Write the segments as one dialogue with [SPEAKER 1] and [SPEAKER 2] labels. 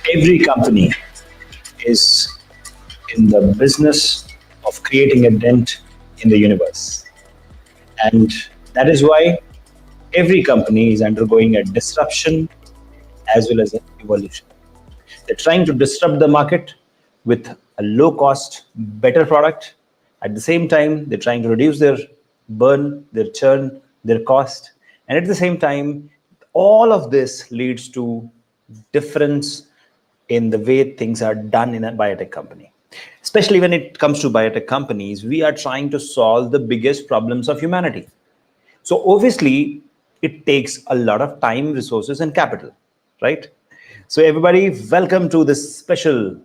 [SPEAKER 1] Every company is in the business of creating a dent in the universe. And that is why every company is undergoing a disruption as well as an evolution. They're trying to disrupt the market with a low cost, better product. At the same time, they're trying to reduce their burn, their churn, their cost. And at the same time, all of this leads to difference in the way things are done in a biotech company. Especially when it comes to biotech companies, we are trying to solve the biggest problems of humanity. So obviously, it takes a lot of time, resources, and capital, right? So everybody, welcome to this special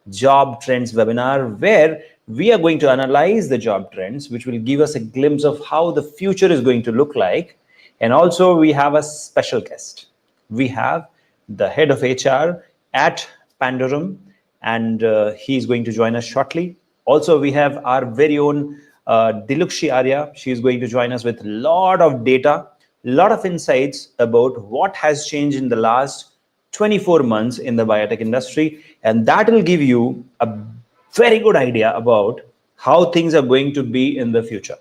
[SPEAKER 1] job trends webinar where we are going to analyze the job trends, which will give us a glimpse of how the future is going to look like. And also we have a special guest. We have the head of HR at Pandorum, and he's going to join us shortly. Also, we have our very own Diluxi Arya. She is going to join us with a lot of data, a lot of insights about what has changed in the last 24 months in the biotech industry. And that will give you a very good idea about how things are going to be in the future,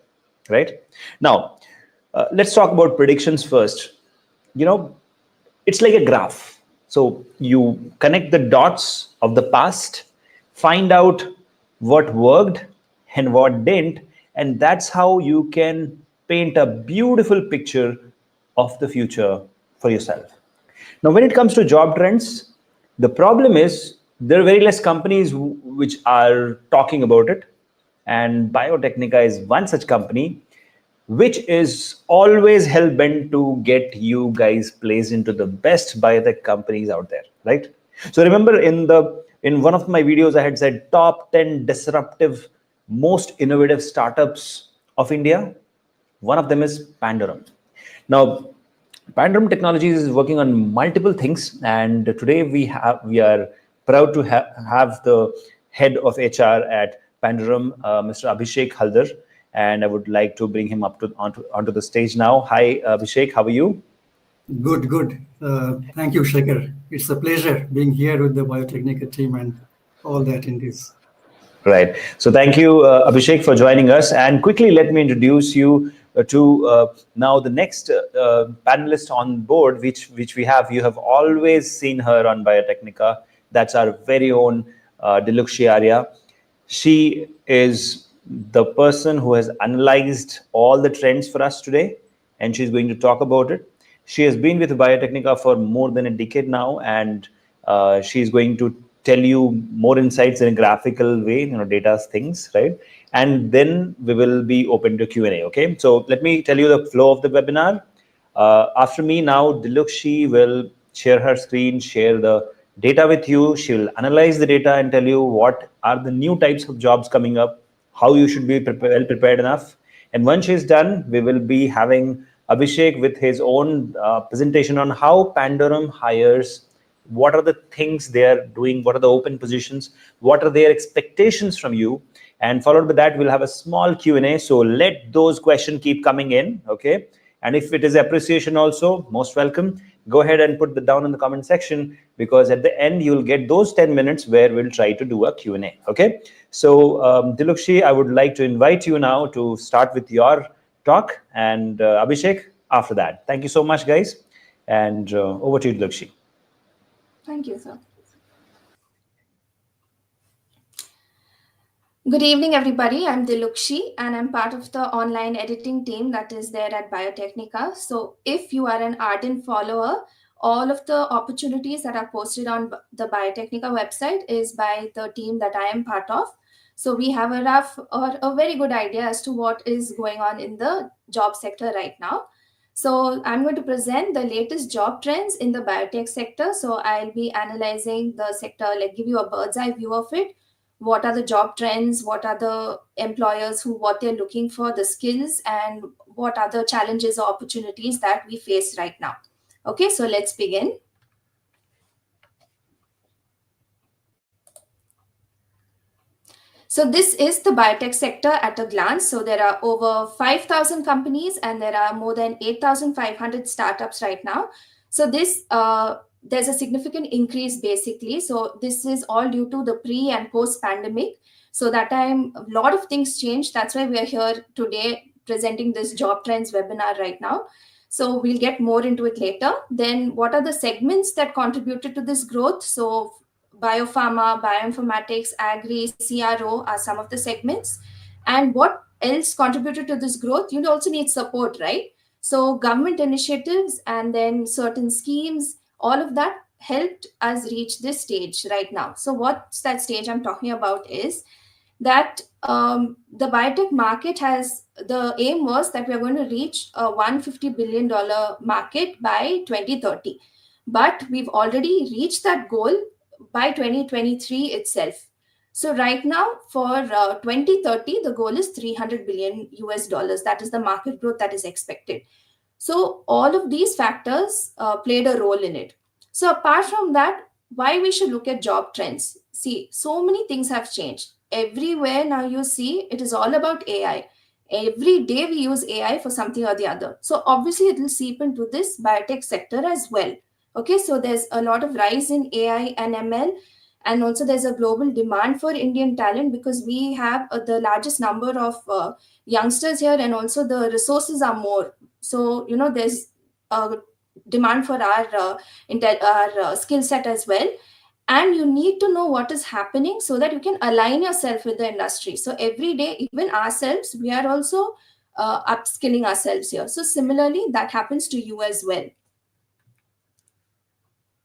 [SPEAKER 1] right? Now, let's talk about predictions first. You know, it's like a graph. So you connect the dots of the past, find out what worked and what didn't, and that's how you can paint a beautiful picture of the future for yourself. Now, when it comes to job trends, the problem is there are very less companies which are talking about it, and Biotecnika is one such company which is always hell bent to get you guys placed into the best biotech companies out there, right? So remember in one of my videos I had said top 10 disruptive most innovative startups of India. One of them is Pandorum. Now, Pandorum Technologies is working on multiple things, and today we are proud to have the head of HR at Pandorum, Mr. Abhishek Haldar, and I would like to bring him up onto the stage now. Hi, Abhishek, how are you?
[SPEAKER 2] Good, good. Thank you, Shekhar. It's a pleasure being here with the Biotecnika team and all that in this.
[SPEAKER 1] Right. So thank you, Abhishek, for joining us. And quickly, let me introduce you to now the next panelist on board, which we have. You have always seen her on Biotecnika. That's our very own Diluxi Arya. She is the person who has analyzed all the trends for us today, and she's going to talk about it. She has been with Biotecnika for more than a decade now, and she's going to tell you more insights in a graphical way, data things, right? And then we will be open to Q&A, okay? So let me tell you the flow of the webinar. After me now, Diluxi will share her screen, share the data with you. She will analyze the data and tell you what are the new types of jobs coming up, how you should be well prepared enough. And once she's done, we will be having Abhishek with his own presentation on how Pandorum hires, what are the things they are doing, what are the open positions, what are their expectations from you, and followed by that we'll have a small Q&A. So let those questions keep coming in, okay? And if it is appreciation also, most welcome. Go ahead and put that down in the comment section, because at the end you'll get those 10 minutes where we'll try to do a Q&A, okay? So Diluxi, I would like to invite you now to start with your talk, and Abhishek after that. Thank you so much, guys, and over to you, Diluxi.
[SPEAKER 3] Thank you, sir. Good evening, everybody. I'm Diluxi, and I'm part of the online editing team that is there at Biotecnika. So if you are an ardent follower, all of the opportunities that are posted on the Biotecnika website is by the team that I am part of. So we have a rough or a very good idea as to what is going on in the job sector right now. So I'm going to present the latest job trends in the biotech sector. So I'll be analyzing the sector, like give you a bird's eye view of it. What are the job trends? What are the employers what they're looking for, the skills, and what are the challenges or opportunities that we face right now? Okay, so let's begin. So this is the biotech sector at a glance. So there are over 5,000 companies and there are more than 8,500 startups right now. So this there's a significant increase basically. So this is all due to the pre and post pandemic. So that time a lot of things changed. That's why we are here today presenting this job trends webinar right now. So we'll get more into it later. Then what are the segments that contributed to this growth? So biopharma, bioinformatics, agri, CRO are some of the segments. And what else contributed to this growth? You also need support, right? So government initiatives and then certain schemes, all of that helped us reach this stage right now. So what's that stage I'm talking about is that the biotech market has, the aim was that we are going to reach a $150 billion market by 2030. But we've already reached that goal by 2023 itself. So right now for 2030, the goal is 300 billion US dollars. That is the market growth that is expected. So all of these factors played a role in it. So apart from that, why we should look at job trends? See, so many things have changed. Everywhere now you see it is all about AI. Every day we use AI for something or the other. So obviously it will seep into this biotech sector as well. Okay, so there's a lot of rise in AI and ML, and also there's a global demand for Indian talent because we have the largest number of youngsters here, and also the resources are more. So there's a demand for our skill set as well, and you need to know what is happening so that you can align yourself with the industry. So every day, even ourselves, we are also upskilling ourselves here. So similarly that happens to you as well.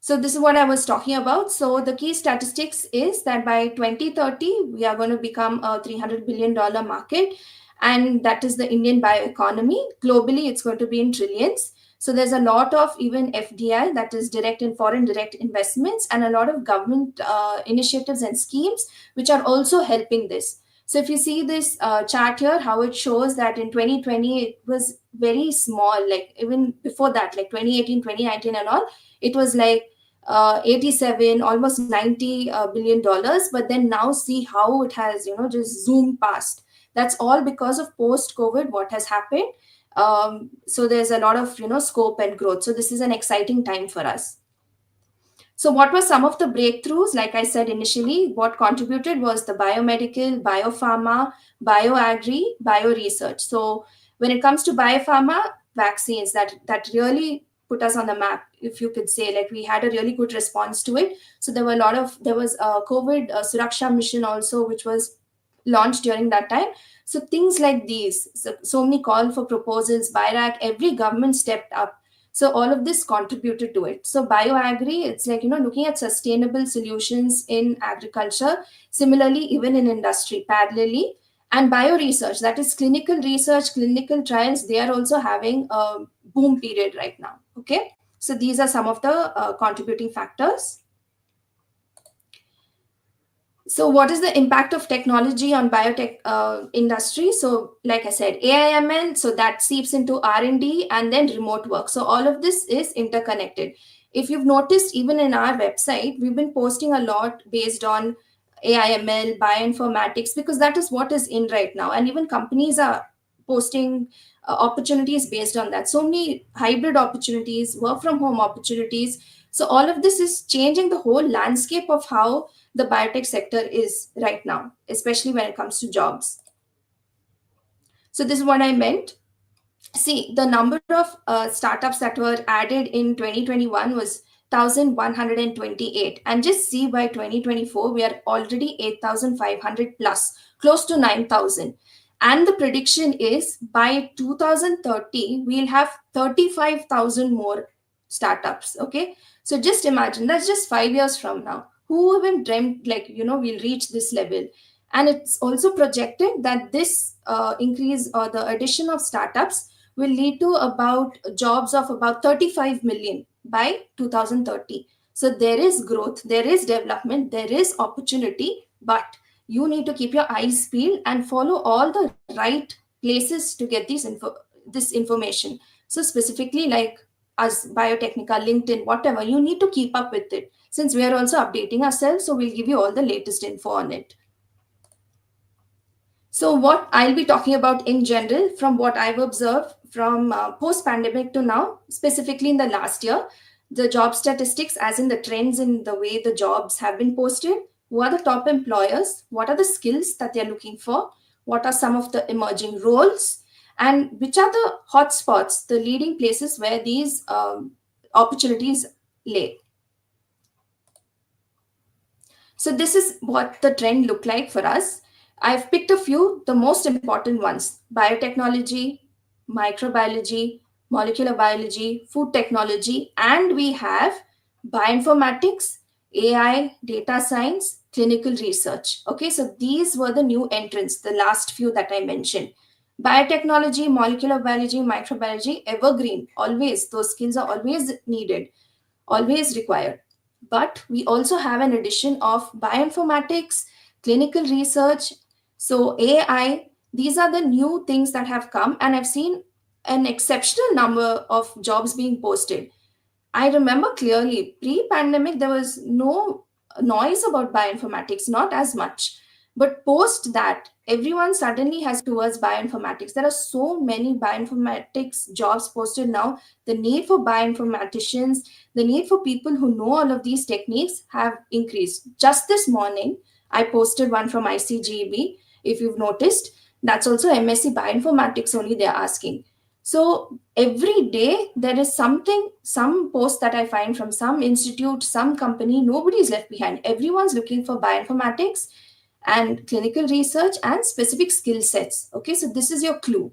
[SPEAKER 3] So this is what I was talking about. So the key statistics is that by 2030, we are going to become a $300 billion market. And that is the Indian bioeconomy. Globally, it's going to be in trillions. So there's a lot of even FDI, that is direct and foreign direct investments, and a lot of government initiatives and schemes, which are also helping this. So if you see this chart here, how it shows that in 2020, it was very small, like even before that, like 2018, 2019 and all, it was like 87, almost 90 billion dollars. But then now see how it has, just zoomed past. That's all because of post COVID, what has happened. So there's a lot of, scope and growth. So this is an exciting time for us. So what were some of the breakthroughs? Like I said initially, what contributed was the biomedical, biopharma, bioagri, bioresearch. So when it comes to biopharma, vaccines, that really put us on the map, if you could say. Like we had a really good response to it. So there was a COVID Suraksha mission also, which was launched during that time. So things like these, so many call for proposals, BIRAC, every government stepped up. So all of this contributed to it. So bioagri, it's like, looking at sustainable solutions in agriculture. Similarly, even in industry, parallelly. And bioresearch, that is clinical research, clinical trials, they are also having a boom period right now. Okay. So these are some of the contributing factors. So what is the impact of technology on biotech industry? So like I said, AIML, so that seeps into R&D and then remote work. So all of this is interconnected. If you've noticed, even in our website, we've been posting a lot based on AIML, bioinformatics, because that is what is in right now. And even companies are posting opportunities based on that. So many hybrid opportunities, work from home opportunities. So all of this is changing the whole landscape of how the biotech sector is right now, especially when it comes to jobs. So this is what I meant. See, the number of startups that were added in 2021 was 1,128. And just see, by 2024, we are already 8,500 plus, close to 9,000. And the prediction is by 2030, we'll have 35,000 more startups. Okay. So just imagine, that's just 5 years from now. Who even dreamt, like, we'll reach this level? And it's also projected that this increase or the addition of startups will lead to about jobs of about 35 million by 2030. So there is growth, there is development, there is opportunity, but you need to keep your eyes peeled and follow all the right places to get this information. So specifically, like us, Biotecnika, LinkedIn, whatever, you need to keep up with it, since we are also updating ourselves. So we'll give you all the latest info on it. So what I'll be talking about in general, from what I've observed from post-pandemic to now, specifically in the last year, the job statistics, as in the trends in the way the jobs have been posted, who are the top employers, what are the skills that they're looking for, what are some of the emerging roles, and which are the hotspots, the leading places where these opportunities lay. So this is what the trend look like for us. I've picked a few, the most important ones: biotechnology, microbiology, molecular biology, food technology, and we have bioinformatics, AI, data science, clinical research. Okay, so these were the new entrants, the last few that I mentioned. Biotechnology, molecular biology, microbiology, evergreen, always, those skills are always needed, always required. But we also have an addition of bioinformatics, clinical research, so AI. These are the new things that have come, and I've seen an exceptional number of jobs being posted. I remember clearly pre pandemic, there was no noise about bioinformatics, not as much. But post that, everyone suddenly has towards bioinformatics. There are so many bioinformatics jobs posted now. The need for bioinformaticians, the need for people who know all of these techniques have increased. Just this morning, I posted one from ICGEB. If you've noticed, that's also MSc bioinformatics only they're asking. So every day there is something, some post that I find from some institute, some company, nobody is left behind. Everyone's looking for bioinformatics and clinical research and specific skill sets. Okay, so this is your clue.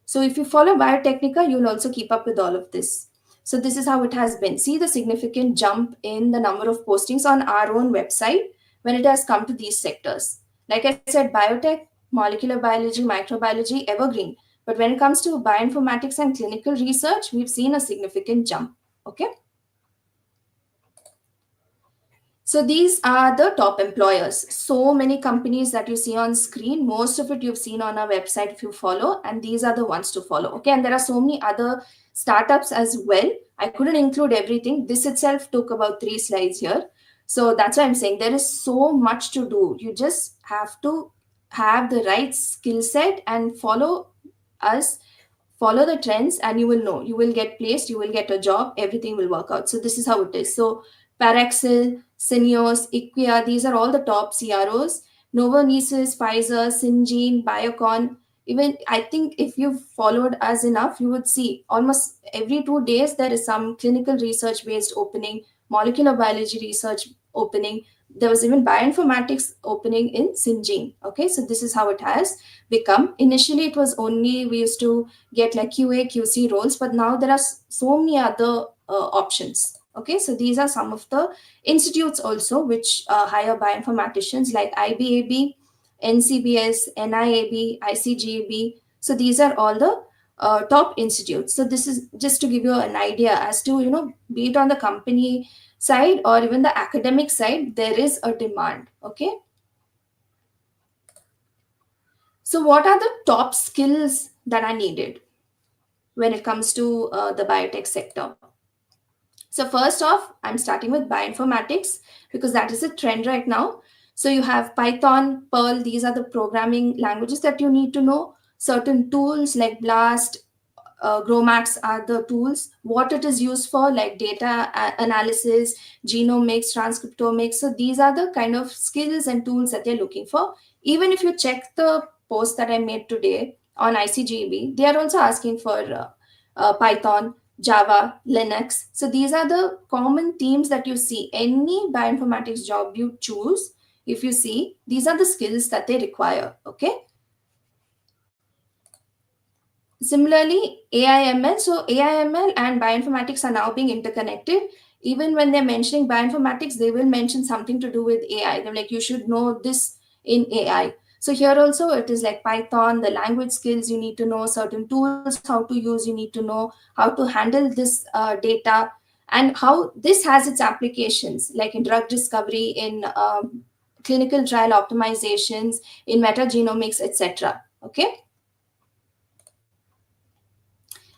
[SPEAKER 3] So if you follow Biotecnika, you'll also keep up with all of this. So this is how it has been. See the significant jump in the number of postings on our own website when it has come to these sectors. Like I said, biotech, molecular biology, microbiology, evergreen. But when it comes to bioinformatics and clinical research, we've seen a significant jump. Okay. So these are the top employers. So many companies that you see on screen, most of it you've seen on our website if you follow, and these are the ones to follow. Okay. And there are so many other startups as well. I couldn't include everything. This itself took about 3 slides here. So that's why I'm saying there is so much to do. You just have to have the right skill set and us follow the trends, and you will know, you will get placed, you will get a job, everything will work out. So this is how it is. So Paraxel, Syneos, Equia, these are all the top CROs. Novonesis, Pfizer, Syngene, Biocon. Even I think if you've followed us enough, you would see almost every 2 days there is some clinical research based opening, molecular biology research opening. There was even bioinformatics opening in Syngene. Okay, so this is how it has become. Initially, it was only we used to get like QA, QC roles, but now there are so many other options. Okay, so these are some of the institutes also which hire bioinformaticians like IBAB, NCBS, NIAB, ICGAB. So these are all the top institutes. So this is just to give you an idea as to, be it on the company side or even the academic side, there is a demand. Okay. So what are the top skills that are needed when it comes to the biotech sector? So first off, I'm starting with bioinformatics because that is a trend right now. So you have Python, Perl, these are the programming languages that you need to know. Certain tools like Blast, GROMACS are the tools. What it is used for, like data analysis, genomics, transcriptomics. So these are the kind of skills and tools that they're looking for. Even if you check the post that I made today on ICGB, they are also asking for Python, Java, Linux. So these are the common themes that you see. Any bioinformatics job you choose, if you see, these are the skills that they require. Okay. Similarly, AI/ML. So AI/ML and bioinformatics are now being interconnected. Even when they're mentioning bioinformatics, they will mention something to do with AI. They're like, you should know this in AI. So here also it is like Python, the language skills you need to know, certain tools, how to use, you need to know how to handle this data, and how this has its applications, like in drug discovery, in clinical trial optimizations, in metagenomics, etc. Okay.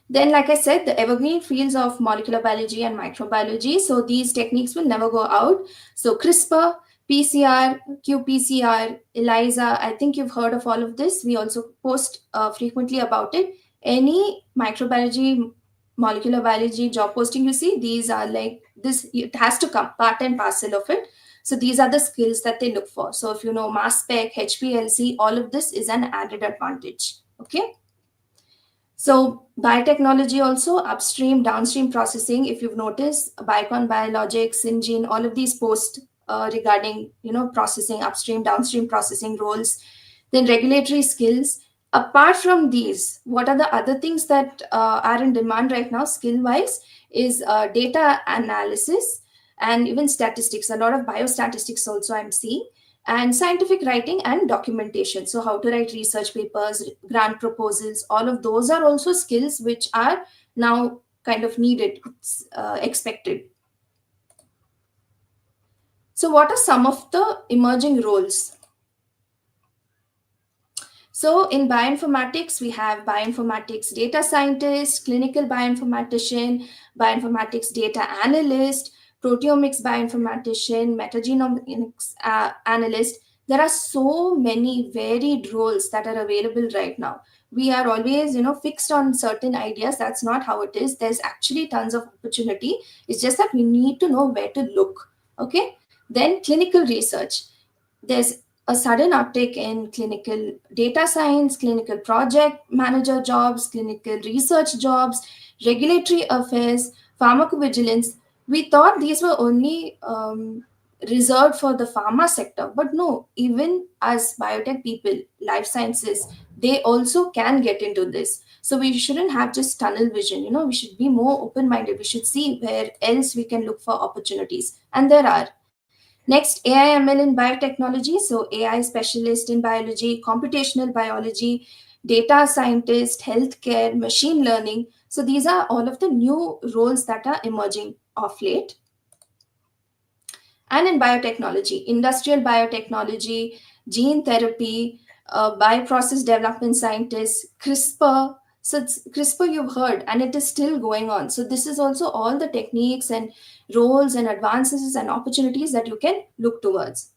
[SPEAKER 3] Then, like I said, the evergreen fields of molecular biology and microbiology. So these techniques will never go out. So CRISPR, PCR, qPCR, ELISA, I think you've heard of all of this. We also post frequently about it. Any microbiology molecular biology job posting you see, these are like this, it has to come part and parcel of it. So these are the skills that they look for. So if you know mass spec, HPLC, all of this is an added advantage. Okay. So biotechnology also upstream, downstream processing. If you've noticed, Biocon Biologics, Syngene, all of these post regarding processing, upstream, downstream processing roles. Then regulatory skills. Apart from these, what are the other things that are in demand right now, skill wise, is data analysis and even statistics. A lot of biostatistics also I'm seeing, and scientific writing and documentation. So how to write research papers, grant proposals, all of those are also skills which are now kind of needed, expected. So what are some of the emerging roles? So in bioinformatics, we have bioinformatics data scientist, clinical bioinformatician, bioinformatics data analyst, proteomics bioinformatician, metagenomics analyst. There are so many varied roles that are available right now. We are always, fixed on certain ideas. That's not how it is. There's actually tons of opportunity. It's just that we need to know where to look. Okay. Then clinical research. There's a sudden uptick in clinical data science, clinical project manager jobs, clinical research jobs, regulatory affairs, pharmacovigilance. We thought these were only reserved for the pharma sector, but no, even as biotech people, life sciences, they also can get into this. So we shouldn't have just tunnel vision, we should be more open minded. We should see where else we can look for opportunities. And there are. Next, AI/ML in biotechnology. So AI specialist in biology, computational biology, data scientist, healthcare, machine learning. So these are all of the new roles that are emerging of late. And in biotechnology, industrial biotechnology, gene therapy, bioprocess development scientists, CRISPR. So CRISPR you've heard, and it is still going on. So this is also all the techniques and roles and advances and opportunities that you can look towards.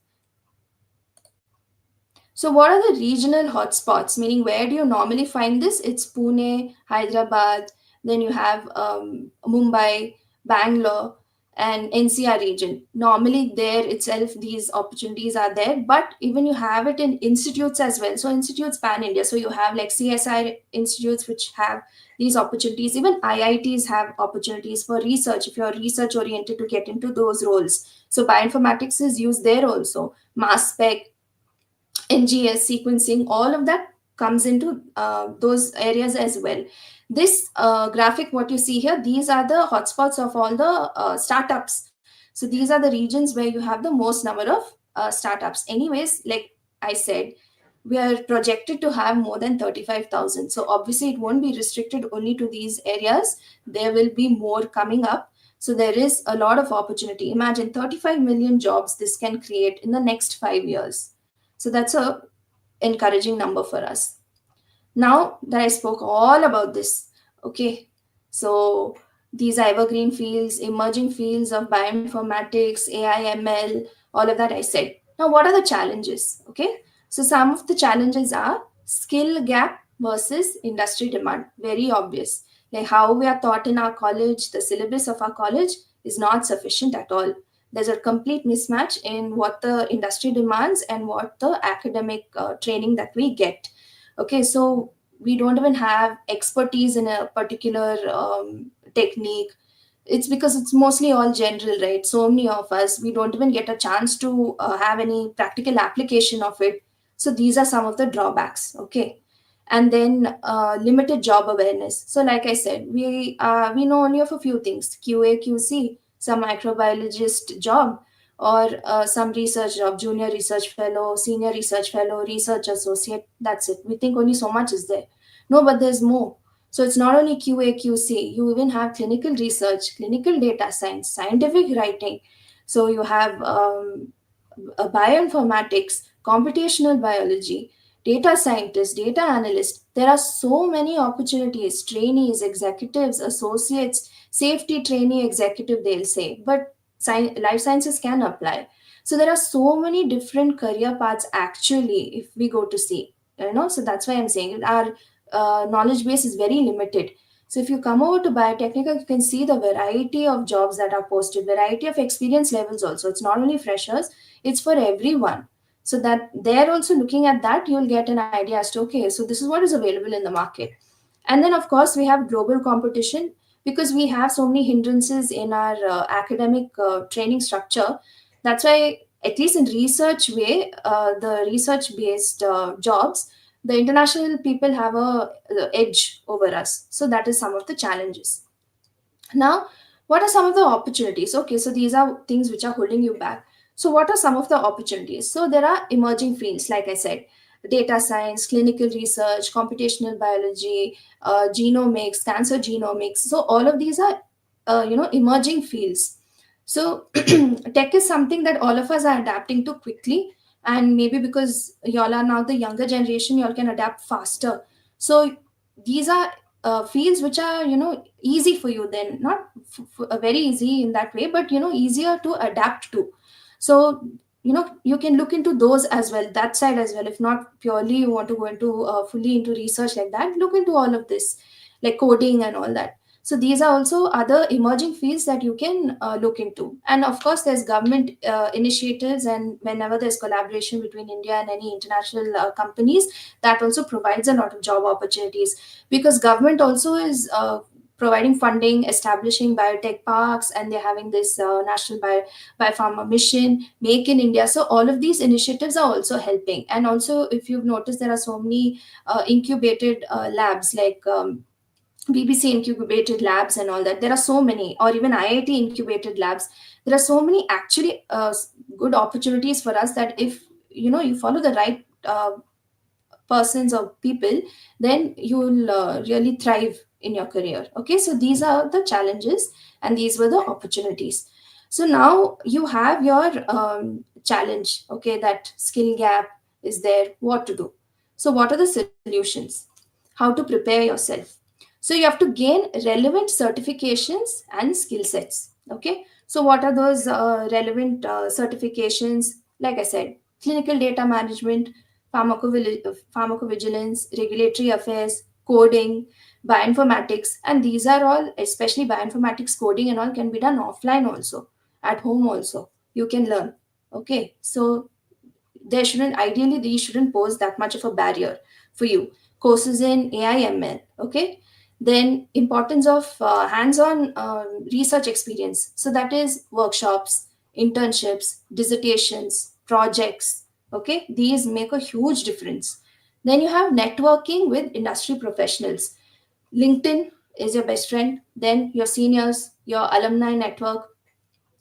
[SPEAKER 3] So what are the regional hotspots? Meaning, where do you normally find this? It's Pune, Hyderabad, then you have Mumbai, Bangalore, and NCR region. Normally, there itself, these opportunities are there, but even you have it in institutes as well. So institutes pan India. So you have like CSI institutes which have these opportunities. Even IITs have opportunities for research if you're research oriented to get into those roles. So bioinformatics is used there also. Mass spec, NGS sequencing, all of that comes into those areas as well. This graphic, what you see here, these are the hotspots of all the startups. So these are the regions where you have the most number of startups. Anyways, like I said, we are projected to have more than 35,000. So obviously, it won't be restricted only to these areas. There will be more coming up. So there is a lot of opportunity. Imagine 35 million jobs this can create in the next 5 years. So that's a encouraging number for us. Now that I spoke all about this, okay, so these are evergreen fields, emerging fields of bioinformatics, AI, ML, all of that I said. Now, what are the challenges? Okay, so some of the challenges are skill gap versus industry demand. Very obvious. Like how we are taught in our college, the syllabus of our college is not sufficient at all. There's a complete mismatch in what the industry demands and what the academic training that we get. Okay, so we don't even have expertise in a particular technique. It's because it's mostly all general, right? So many of us, we don't even get a chance to have any practical application of it. So these are some of the drawbacks. Okay, and then limited job awareness. So like I said, we know only of a few things: QA, QC, some microbiologist job, or some research job, junior research fellow, senior research fellow, research associate. That's it. We think only so much is there. No, but there's more. So it's not only QA, QC. You even have clinical research, clinical data science, scientific writing. So you have bioinformatics, computational biology, data scientist, data analyst. There are so many opportunities, trainees, executives, associates, safety trainee executive, they'll say. But life sciences can apply. So there are so many different career paths actually, if we go to see. So that's why I'm saying our knowledge base is very limited. So if you come over to Biotecnika, you can see the variety of jobs that are posted, variety of experience levels also. It's not only freshers, it's for everyone. So that they're also looking at that, you'll get an idea as to, okay, so this is what is available in the market. And then, of course, we have global competition because we have so many hindrances in our academic training structure. That's why, at least in research way, the research based jobs, the international people have a edge over us. So that is some of the challenges. Now, what are some of the opportunities? Okay, so these are things which are holding you back. So, what are some of the opportunities? So, there are emerging fields, like I said, data science, clinical research, computational biology, genomics, cancer genomics. So, all of these are, emerging fields. So, tech is something that all of us are adapting to quickly. And maybe because y'all are now the younger generation, y'all can adapt faster. So, these are fields which are easy for you, then not very easy in that way, but easier to adapt to. So you can look into those as well, that side as well. If not purely you want to go into fully into research like that, look into all of this, like coding and all that. So these are also other emerging fields that you can look into. And of course there's government initiatives, and whenever there's collaboration between India and any international companies, that also provides a lot of job opportunities, because government also is providing funding, establishing biotech parks, and they're having this national biopharma mission, make in India. So all of these initiatives are also helping. And also, if you've noticed, there are so many incubated labs, like BBC incubated labs and all that. There are so many, or even IIT incubated labs. There are so many actually good opportunities for us, that if you follow the right persons or people, then you will really thrive in your career. Okay, so these are the challenges and these were the opportunities. So now you have your challenge, okay, that skill gap is there, what to do. So what are the solutions, how to prepare yourself? So you have to gain relevant certifications and skill sets. Okay, so what are those relevant certifications? Like I said, clinical data management, pharmacovigilance, regulatory affairs, coding, bioinformatics, and these are all, especially bioinformatics, coding and all, can be done offline also, at home also. You can learn. Okay, so there shouldn't, ideally these shouldn't pose that much of a barrier for you. Courses in AI ML, okay. Then importance of hands-on research experience. So that is workshops, internships, dissertations, projects. Okay, these make a huge difference. Then you have networking with industry professionals. LinkedIn is your best friend. Then your seniors, your alumni network,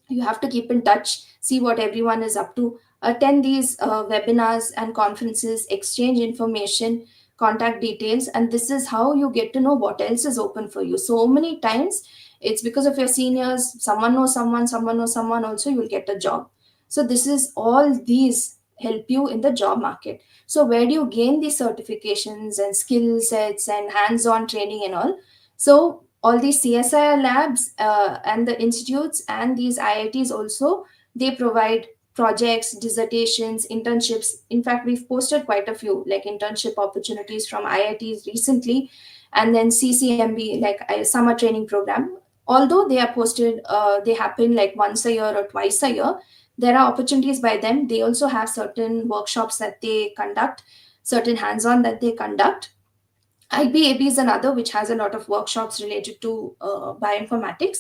[SPEAKER 3] you have to keep in touch, see what everyone is up to, attend these webinars and conferences, exchange information, contact details, and this is how you get to know what else is open for you. So many times it's because of your seniors, someone knows someone, someone knows someone, also you'll get a job. So this is all these help you in the job market. So where do you gain these certifications and skill sets and hands-on training and all? So all these CSIR labs and the institutes and these IITs also, they provide projects, dissertations, internships. In fact, we've posted quite a few like internship opportunities from IITs recently, and then CCMB, like a summer training program. Although they are posted, they happen like once a year or twice a year. There are opportunities by them. They also have certain workshops that they conduct, certain hands-on that they conduct. IBAB is another which has a lot of workshops related to bioinformatics.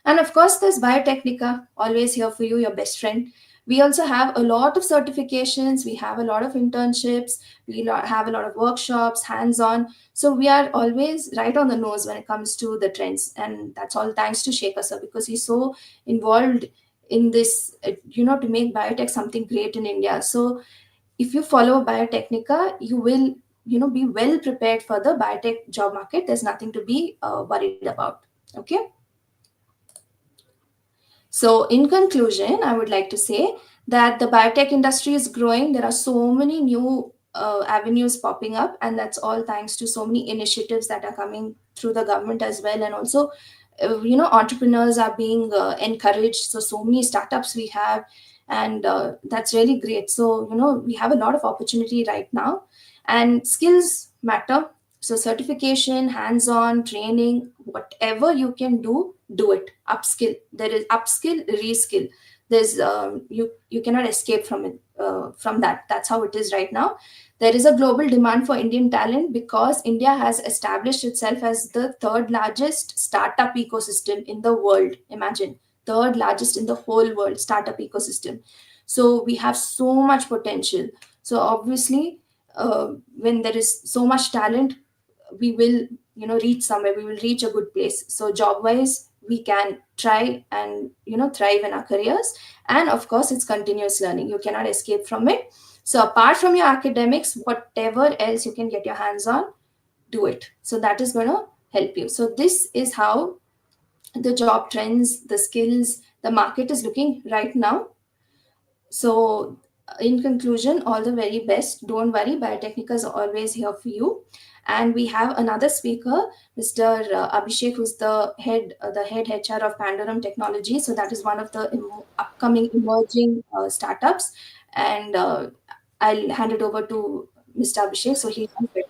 [SPEAKER 3] And of course, there's Biotecnika, always here for you, your best friend. We also have a lot of certifications, we have a lot of internships, have a lot of workshops, hands on. So we are always right on the nose when it comes to the trends. And that's all thanks to Shekhar sir, because he's so involved in this, to make biotech something great in India. So if you follow Biotecnika, you will be well prepared for the biotech job market. There's nothing to be worried about. Okay, so in conclusion, I would like to say that the biotech industry is growing. There are so many new avenues popping up, and that's all thanks to so many initiatives that are coming through the government as well. And also entrepreneurs are being encouraged. So many startups we have, and that's really great. So we have a lot of opportunity right now, and skills matter. So certification, hands-on training, whatever you can do it. Upskill. There is upskill, reskill. There's you cannot escape from it, from that. That's how it is right now. There is a global demand for Indian talent because India has established itself as the third largest startup ecosystem in the world. Imagine, third largest in the whole world startup ecosystem. So we have so much potential. So obviously, when there is so much talent, we will, reach somewhere. We will reach a good place. So job wise, we can try and, thrive in our careers. And of course, it's continuous learning. You cannot escape from it. So apart from your academics, whatever else you can get your hands on, do it. So that is going to help you. So this is how the job trends, the skills, the market is looking right now. So, in conclusion, all the very best. Don't worry, Biotecnika is always here for you. And we have another speaker, Mr. Abhishek, who's the head HR of Pandorum Technology. So that is one of the upcoming emerging startups. And I'll hand it over to Mr. Abhishek, so he can better.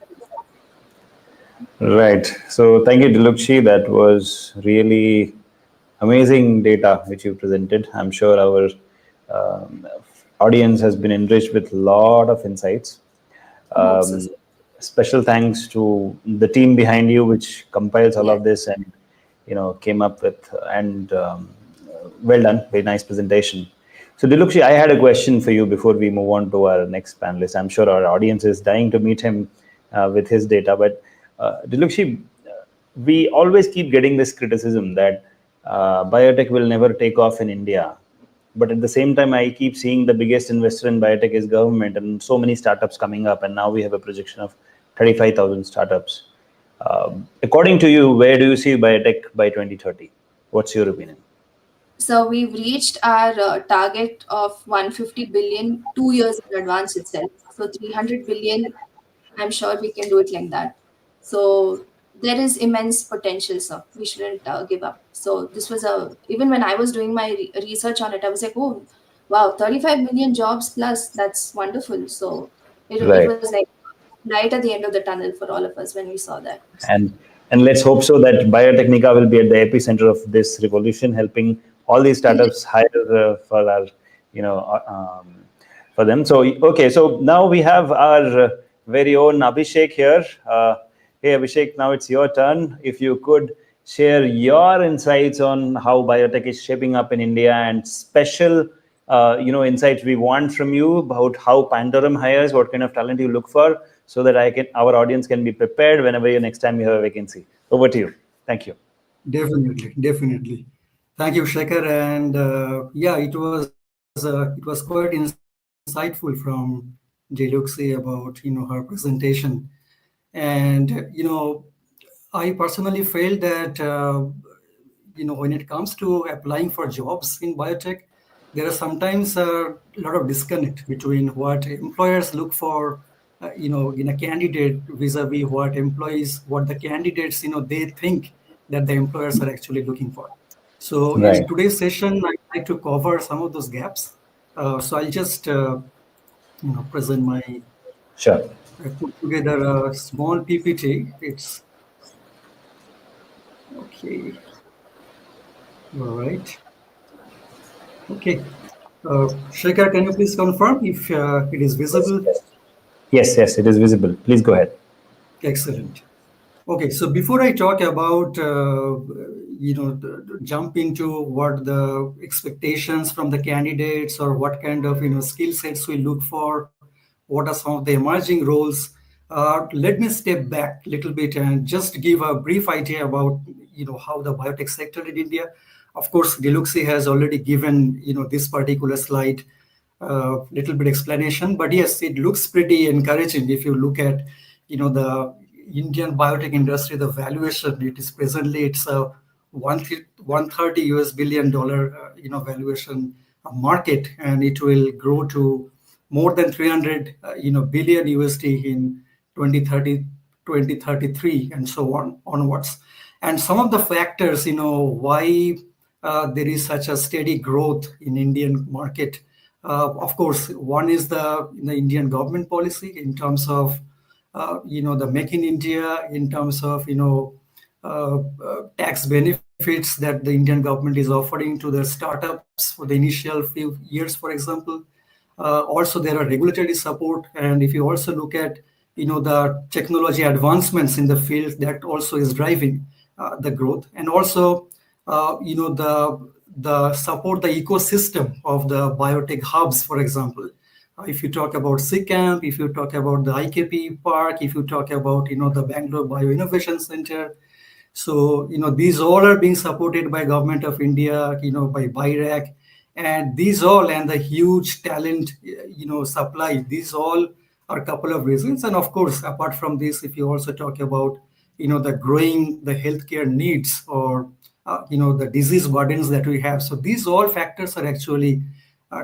[SPEAKER 1] Right. So thank you, Diluxi. That was really amazing data which you presented. I'm sure our um, audience has been enriched with a lot of insights.
[SPEAKER 3] I hope so.
[SPEAKER 1] Special thanks to the team behind you, which compiles all
[SPEAKER 3] Yeah.
[SPEAKER 1] of this and came up with and well done, very nice presentation. So Diluxi, I had a question for you before we move on to our next panelist. I'm sure our audience is dying to meet him with his data, but Diluxi, we always keep getting this criticism that biotech will never take off in India. But at the same time, I keep seeing the biggest investor in biotech is government, and so many startups coming up. And now we have a projection of 35,000 startups. According to you, where do you see biotech by 2030? What's your opinion?
[SPEAKER 3] So we've reached our target of 150 billion 2 years in advance itself. So 300 billion, I'm sure we can do it like that. So there is immense potential, sir. We shouldn't give up. So this was even when I was doing my research on it, I was like, oh, wow, 35 million jobs plus. That's wonderful. So it
[SPEAKER 1] Right.
[SPEAKER 3] was like light at the end of the tunnel for all of us when we saw that.
[SPEAKER 1] and and let's hope so that Biotecnika will be at the epicenter of this revolution, helping all these startups hire for our, you know, for them. So okay, so now we have our very own Abhishek here. Hey Abhishek, now it's your turn. If you could share your insights on how biotech is shaping up in India and special insights we want from you about how Pandorum hires, what kind of talent you look for, so that our audience can be prepared whenever next time you have a vacancy. Over to you. Thank you.
[SPEAKER 2] Definitely, definitely. Thank you, Shekhar. And yeah, it was quite insightful from Diluxi about her presentation. And I personally felt that when it comes to applying for jobs in biotech, there are sometimes a lot of disconnect between what employers look for, in a candidate vis-a-vis what the candidates, they think that the employers are actually looking for. So in
[SPEAKER 1] Right.
[SPEAKER 2] today's session, I'd like to cover some of those gaps. So I'll just, present
[SPEAKER 1] Sure.
[SPEAKER 2] I put together a small PPT. It's okay. All right. Okay. Shekhar, can you please confirm if it is
[SPEAKER 1] Yes,
[SPEAKER 2] visible?
[SPEAKER 1] yes. Yes, yes, it is visible. Please go ahead.
[SPEAKER 2] Excellent. Okay, so before I talk about, jump into what the expectations from the candidates or what kind of, skill sets we look for, what are some of the emerging roles, let me step back a little bit and just give a brief idea about, how the biotech sector in India. Of course, Diluxi has already given, this particular slide, little bit explanation, but yes, it looks pretty encouraging if you look at, the Indian biotech industry, the valuation. It is presently it's a 130 US billion dollar valuation market, and it will grow to more than 300 billion USD in 2030, 2033, and so on onwards. And some of the factors, why there is such a steady growth in Indian market. Of course, one is the Indian government policy in terms of the Make in India, in terms of tax benefits that the Indian government is offering to the startups for the initial few years, for example. Also, there are regulatory support, and if you also look at the technology advancements in the field, that also is driving the growth, and also the support the ecosystem of the biotech hubs, for example. If you talk about SICAMP, if you talk about the IKP Park, if you talk about the Bangalore Bio Innovation Center, so these all are being supported by Government of India, by BIRAC, and these all, and the huge talent supply. These all are a couple of reasons, and of course, apart from this, if you also talk about the growing the healthcare needs, or the disease burdens that we have. So these all factors are actually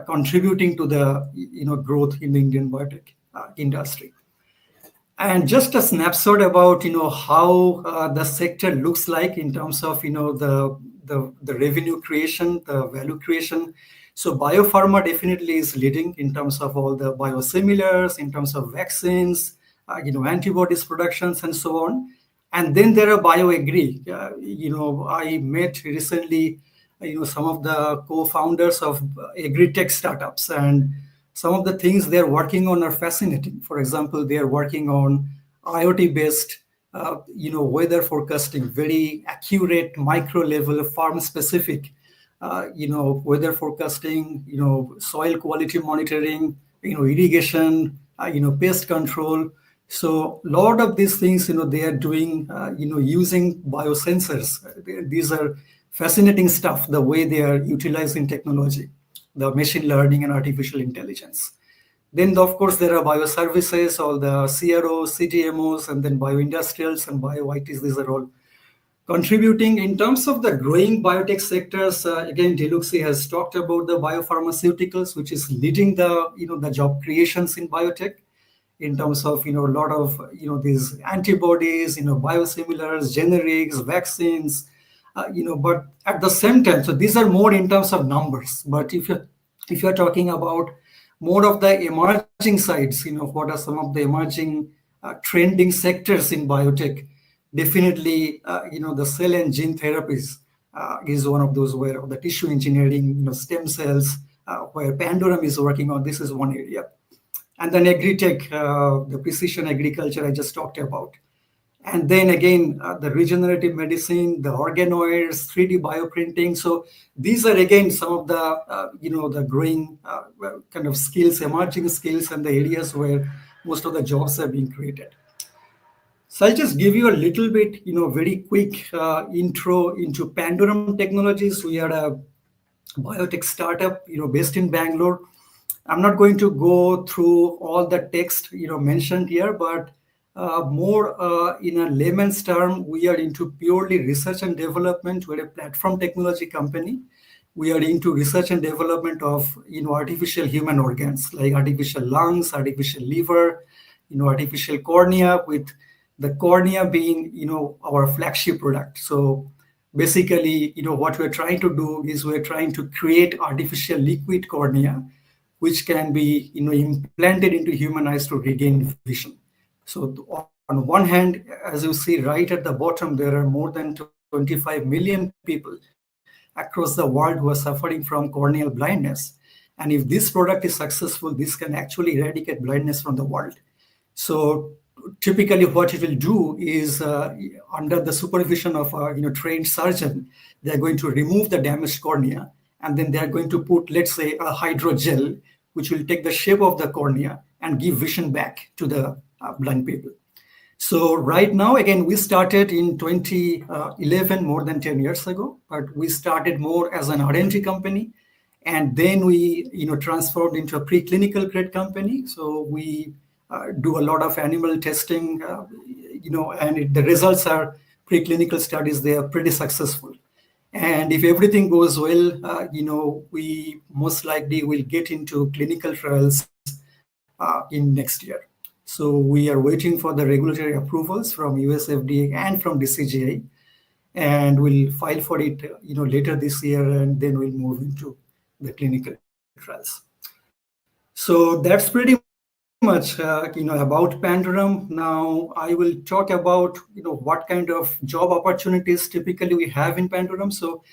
[SPEAKER 2] contributing to the growth in the Indian biotech industry. And just a snapshot about how the sector looks like in terms of the revenue creation, the value creation. So biopharma definitely is leading in terms of all the biosimilars, in terms of vaccines, antibodies productions, and so on. And then there are bioagri. I met recently some of the co-founders of agri-tech startups, and some of the things they're working on are fascinating. For example, they are working on IoT-based, weather forecasting, very accurate, micro-level, farm-specific, weather forecasting, soil quality monitoring, irrigation, pest control. So a lot of these things, they are doing, using biosensors. These are fascinating stuff, the way they are utilizing technology, the machine learning and artificial intelligence. Then, of course, there are bioservices, all the CROs, CDMOs, and then bioindustrials and bio-ITs. These are all contributing. In terms of the growing biotech sectors, again, Diluxi has talked about the biopharmaceuticals, which is leading the job creations in biotech, in terms of a lot of these antibodies, biosimilars, generics, vaccines, but at the same time, so these are more in terms of numbers. But if you're talking about more of the emerging sides, what are some of the emerging trending sectors in biotech? Definitely, the cell and gene therapies is one of those, where the tissue engineering, stem cells, where Pandorum is working on. This is one area. And then agri-tech, the precision agriculture I just talked about. And then again, the regenerative medicine, the organoids, 3D bioprinting. So these are again some of the, the growing kind of skills, emerging skills, and the areas where most of the jobs are being created. So I'll just give you a little bit, very quick intro into Pandorum Technologies. We are a biotech startup, based in Bangalore. I'm not going to go through all the text, mentioned here, but more in a layman's term, we are into purely research and development. We're a platform technology company. We are into research and development of artificial human organs, like artificial lungs, artificial liver, artificial cornea, with the cornea being our flagship product. So basically, what we're trying to do is we're trying to create artificial liquid cornea, which can be implanted into human eyes to regain vision. So on one hand, as you see right at the bottom, there are more than 25 million people across the world who are suffering from corneal blindness. And if this product is successful, this can actually eradicate blindness from the world. So typically what it will do is under the supervision of a trained surgeon, they're going to remove the damaged cornea, and then they're going to put, let's say, a hydrogel, which will take the shape of the cornea and give vision back to the blind people. So right now, again, we started in 2011, more than 10 years ago, but we started more as an R&D company. And then we, transformed into a preclinical grade company. So we do a lot of animal testing, and the results are preclinical studies. They are pretty successful. And if everything goes well, we most likely will get into clinical trials in next year. So we are waiting for the regulatory approvals from US FDA and from DCGI, and we'll file for it, later this year, and then we'll move into the clinical trials. So that's pretty much much, about Pandorum. Now I will talk about, what kind of job opportunities typically we have in Pandorum. So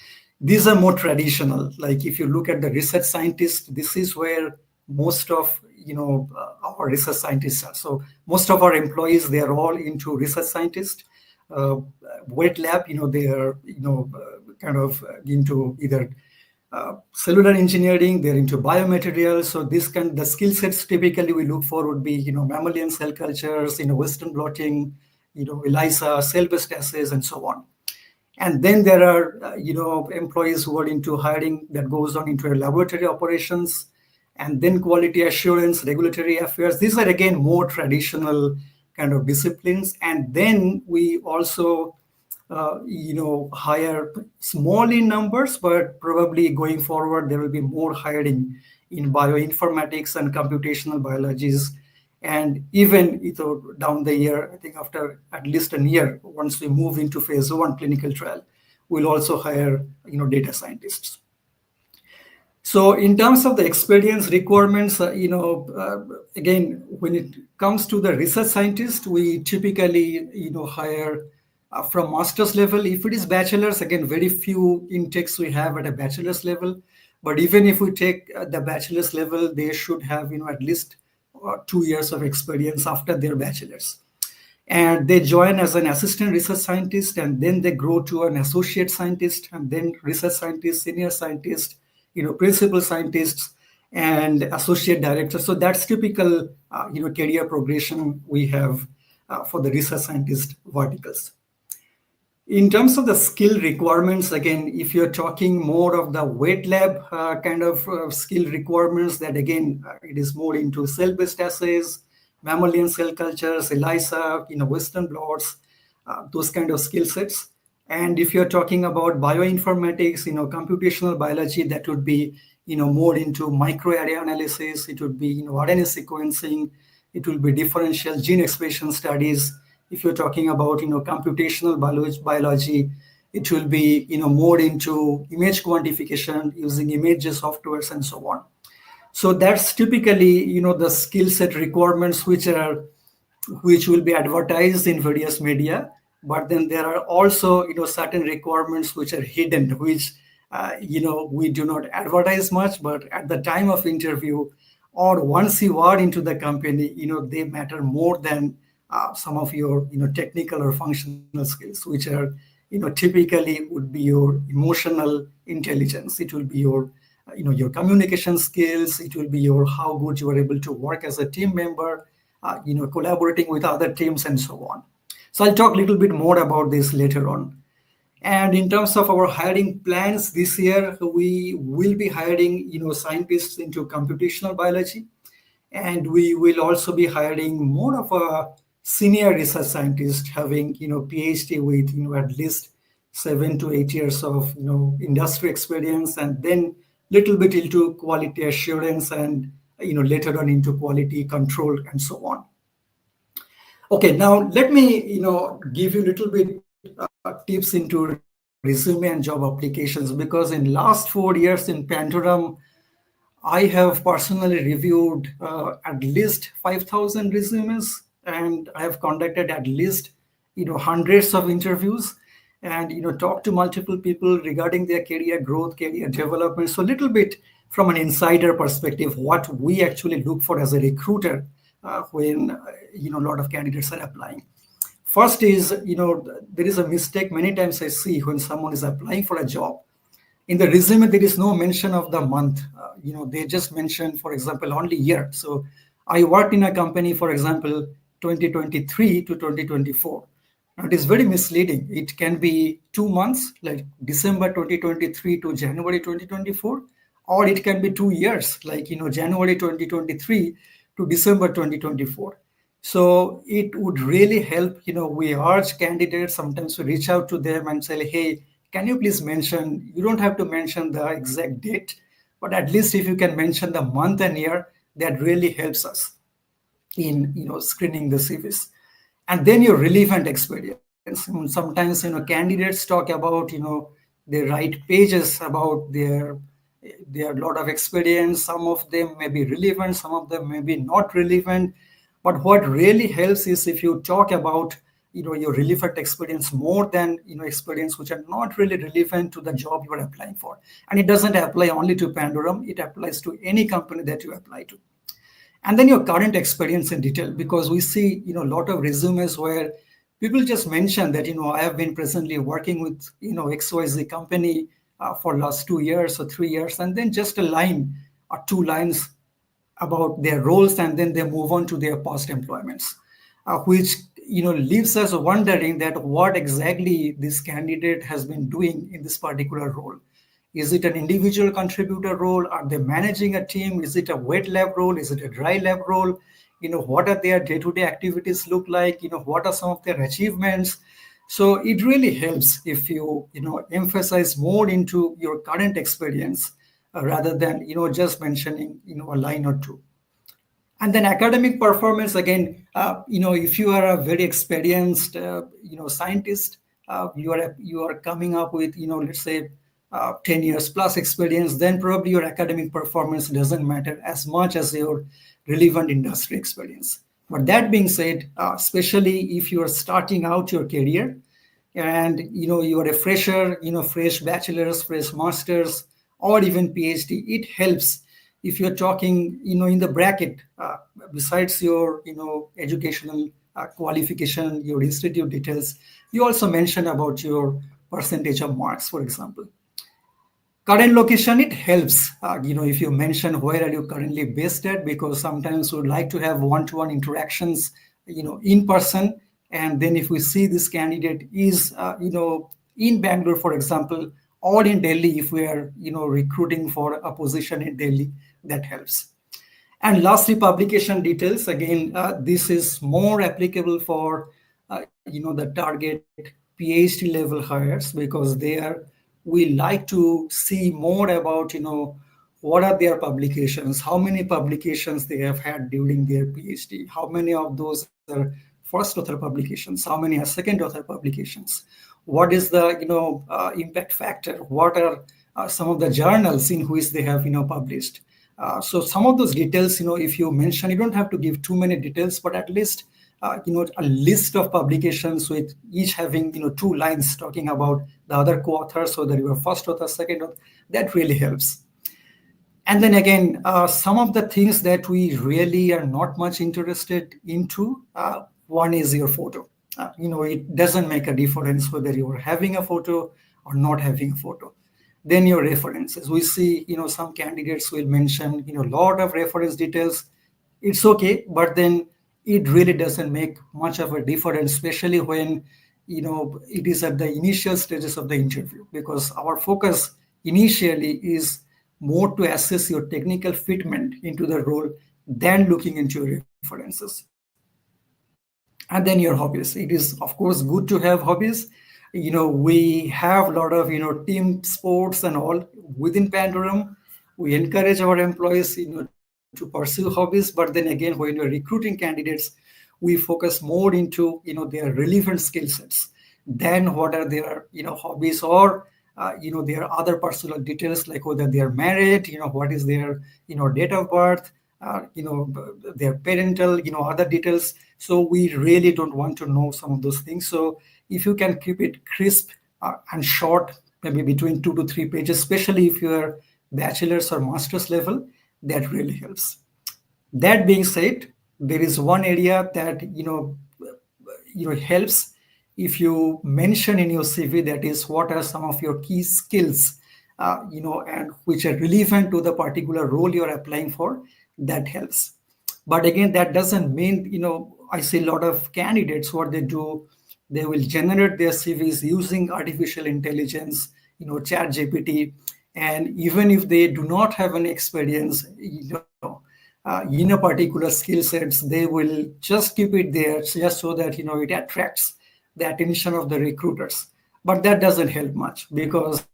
[SPEAKER 2] these are more traditional. Like if you look at the research scientists, this is where most of, our research scientists are. So most of our employees, they are all into research scientists. Uh, Wet lab, they are, kind of into either cellular engineering, they're into biomaterials. So the skill sets typically we look for would be, mammalian cell cultures, Western blotting, ELISA, cell-based assays, and so on. And then there are, employees who are into hiring that goes on into laboratory operations, and then quality assurance, regulatory affairs. These are again more traditional kind of disciplines. And then we also hire small in numbers, but probably going forward, there will be more hiring in bioinformatics and computational biologies. And even down the year, I think after at least a year, once we move into phase 1 clinical trial, we'll also hire, data scientists. So in terms of the experience requirements, again, when it comes to the research scientist, we typically, hire from master's level. If it is bachelor's, again, very few intakes we have at a bachelor's level. But even if we take the bachelor's level, they should have, at least 2 years of experience after their bachelor's. And they join as an assistant research scientist, and then they grow to an associate scientist, and then research scientist, senior scientist, principal scientists, and associate directors. So that's typical, career progression we have for the research scientist verticals. In terms of the skill requirements, again, if you're talking more of the wet lab kind of skill requirements, that again, it is more into cell-based assays, mammalian cell cultures, ELISA, Western blots, those kind of skill sets. And if you're talking about bioinformatics, computational biology, that would be, more into microarray analysis. It would be, RNA sequencing. It will be differential gene expression studies. If you're talking about, computational biology, it will be, more into image quantification using images softwares and so on. So that's typically, the skill set requirements which will be advertised in various media. But then there are also, certain requirements which are hidden, which, we do not advertise much, but at the time of interview or once you are into the company, they matter more than some of your, technical or functional skills, which are, typically would be your emotional intelligence. It will be your, your communication skills. It will be your how good you are able to work as a team member, collaborating with other teams and so on. So I'll talk a little bit more about this later on. And in terms of our hiring plans this year, we will be hiring, scientists into computational biology. And we will also be hiring more of a senior research scientist having, PhD with, at least 7 to 8 years of, industry experience, and then little bit into quality assurance and, later on into quality control and so on. Okay, now let me, give you a little bit tips into resume and job applications, because in last 4 years in Pandorum, I have personally reviewed at least 5,000 resumes, and I have conducted at least, hundreds of interviews, and, talked to multiple people regarding their career growth, career development. So a little bit from an insider perspective, what we actually look for as a recruiter when, a lot of candidates are applying. First is, there is a mistake many times I see when someone is applying for a job. In the resume, there is no mention of the month. They just mention, for example, only year. So I worked in a company, for example, 2023 to 2024. Now, it is very misleading. It can be 2 months, like December 2023 to January 2024, or it can be 2 years, like, January 2023 to December 2024. So it would really help, we urge candidates, sometimes we reach out to them and say, hey, can you please mention, you don't have to mention the exact date, but at least if you can mention the month and year, that really helps us in, screening the CVs. And then your relevant experience. Sometimes, candidates talk about, they write pages about their lot of experience. Some of them may be relevant, some of them may be not relevant. But what really helps is if you talk about your relevant experience more than experience which are not really relevant to the job you are applying for. And it doesn't apply only to Pandorum, it applies to any company that you apply to. And then your current experience in detail, because we see a lot of resumes where people just mention that I have been presently working with XYZ company for last 2 years or 3 years, and then just a line or two lines about their roles, and then they move on to their past employments, which leaves us wondering that what exactly this candidate has been doing in this particular role. Is it an individual contributor role? Are they managing a team? Is it a wet lab role? Is it a dry lab role? What are their day-to-day activities look like? What are some of their achievements? So it really helps if you emphasize more into your current experience rather than just mentioning a line or two. And then academic performance again, if you are a very experienced scientist, you are coming up with let's say 10 years plus experience, then probably your academic performance doesn't matter as much as your relevant industry experience. But that being said, especially if you are starting out your career and you are a fresher, fresh bachelor's, fresh master's, or even PhD, it helps if you're talking in the bracket, besides your educational qualification, your institute details, you also mention about your percentage of marks, for example. Current location, it helps if you mention where are you currently based at, because sometimes we would like to have one-to-one interactions in person. And then if we see this candidate is in Bangalore, for example, or in Delhi, if we are recruiting for a position in Delhi, that helps. And lastly, publication details. Again, this is more applicable for the target PhD level hires, because we like to see more about what are their publications, how many publications they have had during their PhD, how many of those are first author publications, how many are second author publications, what is the impact factor, what are some of the journals in which they have published. So some of those details, if you mention, you don't have to give too many details, but at least a list of publications with each having two lines talking about the other co-authors, so that you are first author, second author, that really helps. And then again, some of the things that we really are not much interested into, one is your photo. It doesn't make a difference whether you are having a photo or not having a photo. Then your references. We see, some candidates will mention, a lot of reference details. It's okay, but then it really doesn't make much of a difference, especially when, it is at the initial stages of the interview, because our focus initially is more to assess your technical fitment into the role than looking into your references. And then your hobbies. It is, of course, good to have hobbies. We have a lot of team sports and all within Pandorum. We encourage our employees to pursue hobbies, but then again, when we're recruiting candidates, we focus more into their relevant skill sets than what are their hobbies, or their other personal details, like whether they are married, what is their date of birth, their parental other details. So we really don't want to know some of those things. So if you can keep it crisp and short, maybe between 2 to 3 pages, especially if you're bachelor's or master's level, that really helps. That being said, there is one area that helps if you mention in your CV, that is what are some of your key skills and which are relevant to the particular role you're applying for. That helps. But again, that doesn't mean I see a lot of candidates, what they do, they will generate their CVs using artificial intelligence, chat GPT. And even if they do not have any experience, in a particular skill sets, they will just keep it there just so that, it attracts the attention of the recruiters. But that doesn't help much, because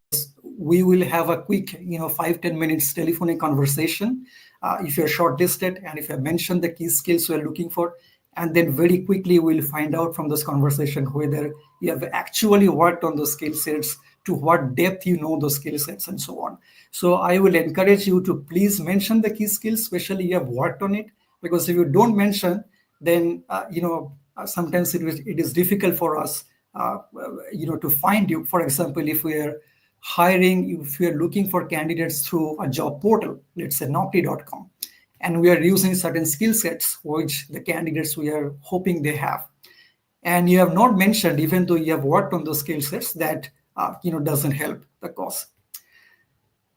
[SPEAKER 2] we will have a quick, 5-10 minutes telephonic conversation. If you're shortlisted and if I mention the key skills we're looking for, and then very quickly we'll find out from this conversation whether you have actually worked on those skill sets, to what depth you know those skill sets, and so on. So I will encourage you to please mention the key skills, especially you have worked on it, because if you don't mention, then sometimes it is difficult for us to find you. For example, if we are hiring, if we are looking for candidates through a job portal, let's say Naukri.com, and we are using certain skill sets which the candidates we are hoping they have, and you have not mentioned, even though you have worked on those skill sets, that doesn't help the cause.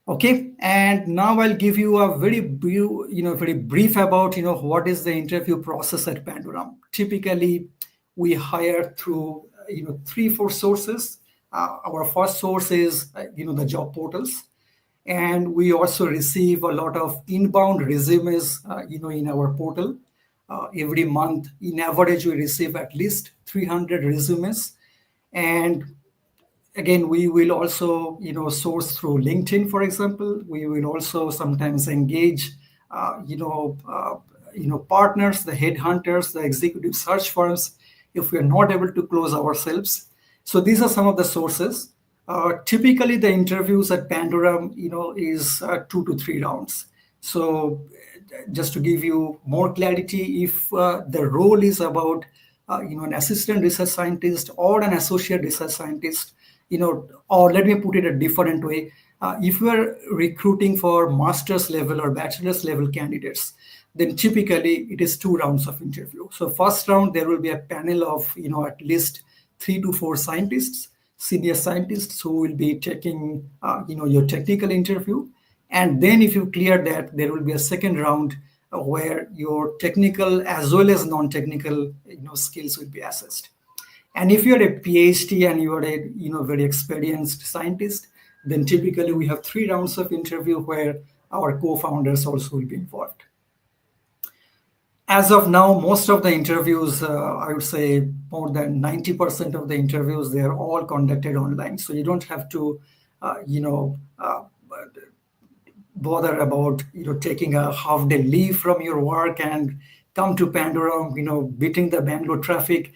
[SPEAKER 2] Okay, and now I'll give you a very brief about what is the interview process at Pandorum. Typically, we hire through 3-4 sources. Our first source is the job portals, and we also receive a lot of inbound resumes in our portal. Every month, in average, we receive at least 300 resumes, and again, we will also source through LinkedIn, for example. We will also sometimes engage partners, the headhunters, the executive search firms, if we are not able to close ourselves. So these are some of the sources. Typically, the interviews at Pandorum is 2 to 3 rounds. So just to give you more clarity, if the role is about an assistant research scientist or an associate research scientist, or let me put it a different way, if we are recruiting for master's level or bachelor's level candidates, then typically it is 2 rounds of interview. So first round, there will be a panel of at least 3 to 4 scientists, senior scientists, who will be taking your technical interview. And then if you clear that, there will be a second round where your technical as well as non-technical skills will be assessed. And if you're a PhD and you are a very experienced scientist, then typically we have 3 rounds of interview where our co-founders also will be involved. As of now, most of the interviews, I would say more than 90% of the interviews, they are all conducted online. So you don't have to, bother about taking a half-day leave from your work and come to Pandorum, beating the Bangalore traffic.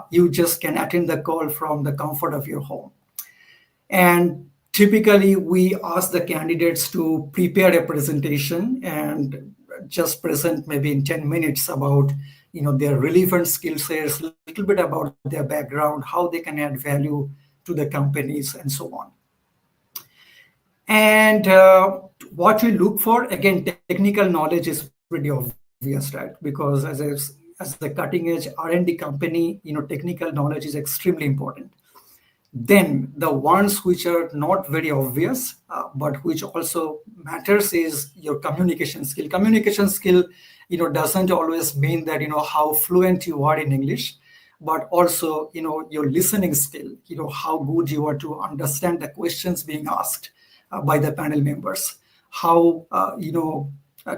[SPEAKER 2] You just can attend the call from the comfort of your home. And typically, we ask the candidates to prepare a presentation and just present maybe in 10 minutes about their relevant skill sets, a little bit about their background, how they can add value to the companies, and so on. And what we look for, again, technical knowledge is pretty obvious, right? Because as the cutting edge R&D company, technical knowledge is extremely important. Then the ones which are not very obvious, but which also matters, is your communication skill. Communication skill, doesn't always mean that, how fluent you are in English, but also, your listening skill, how good you are to understand the questions being asked by the panel members, how,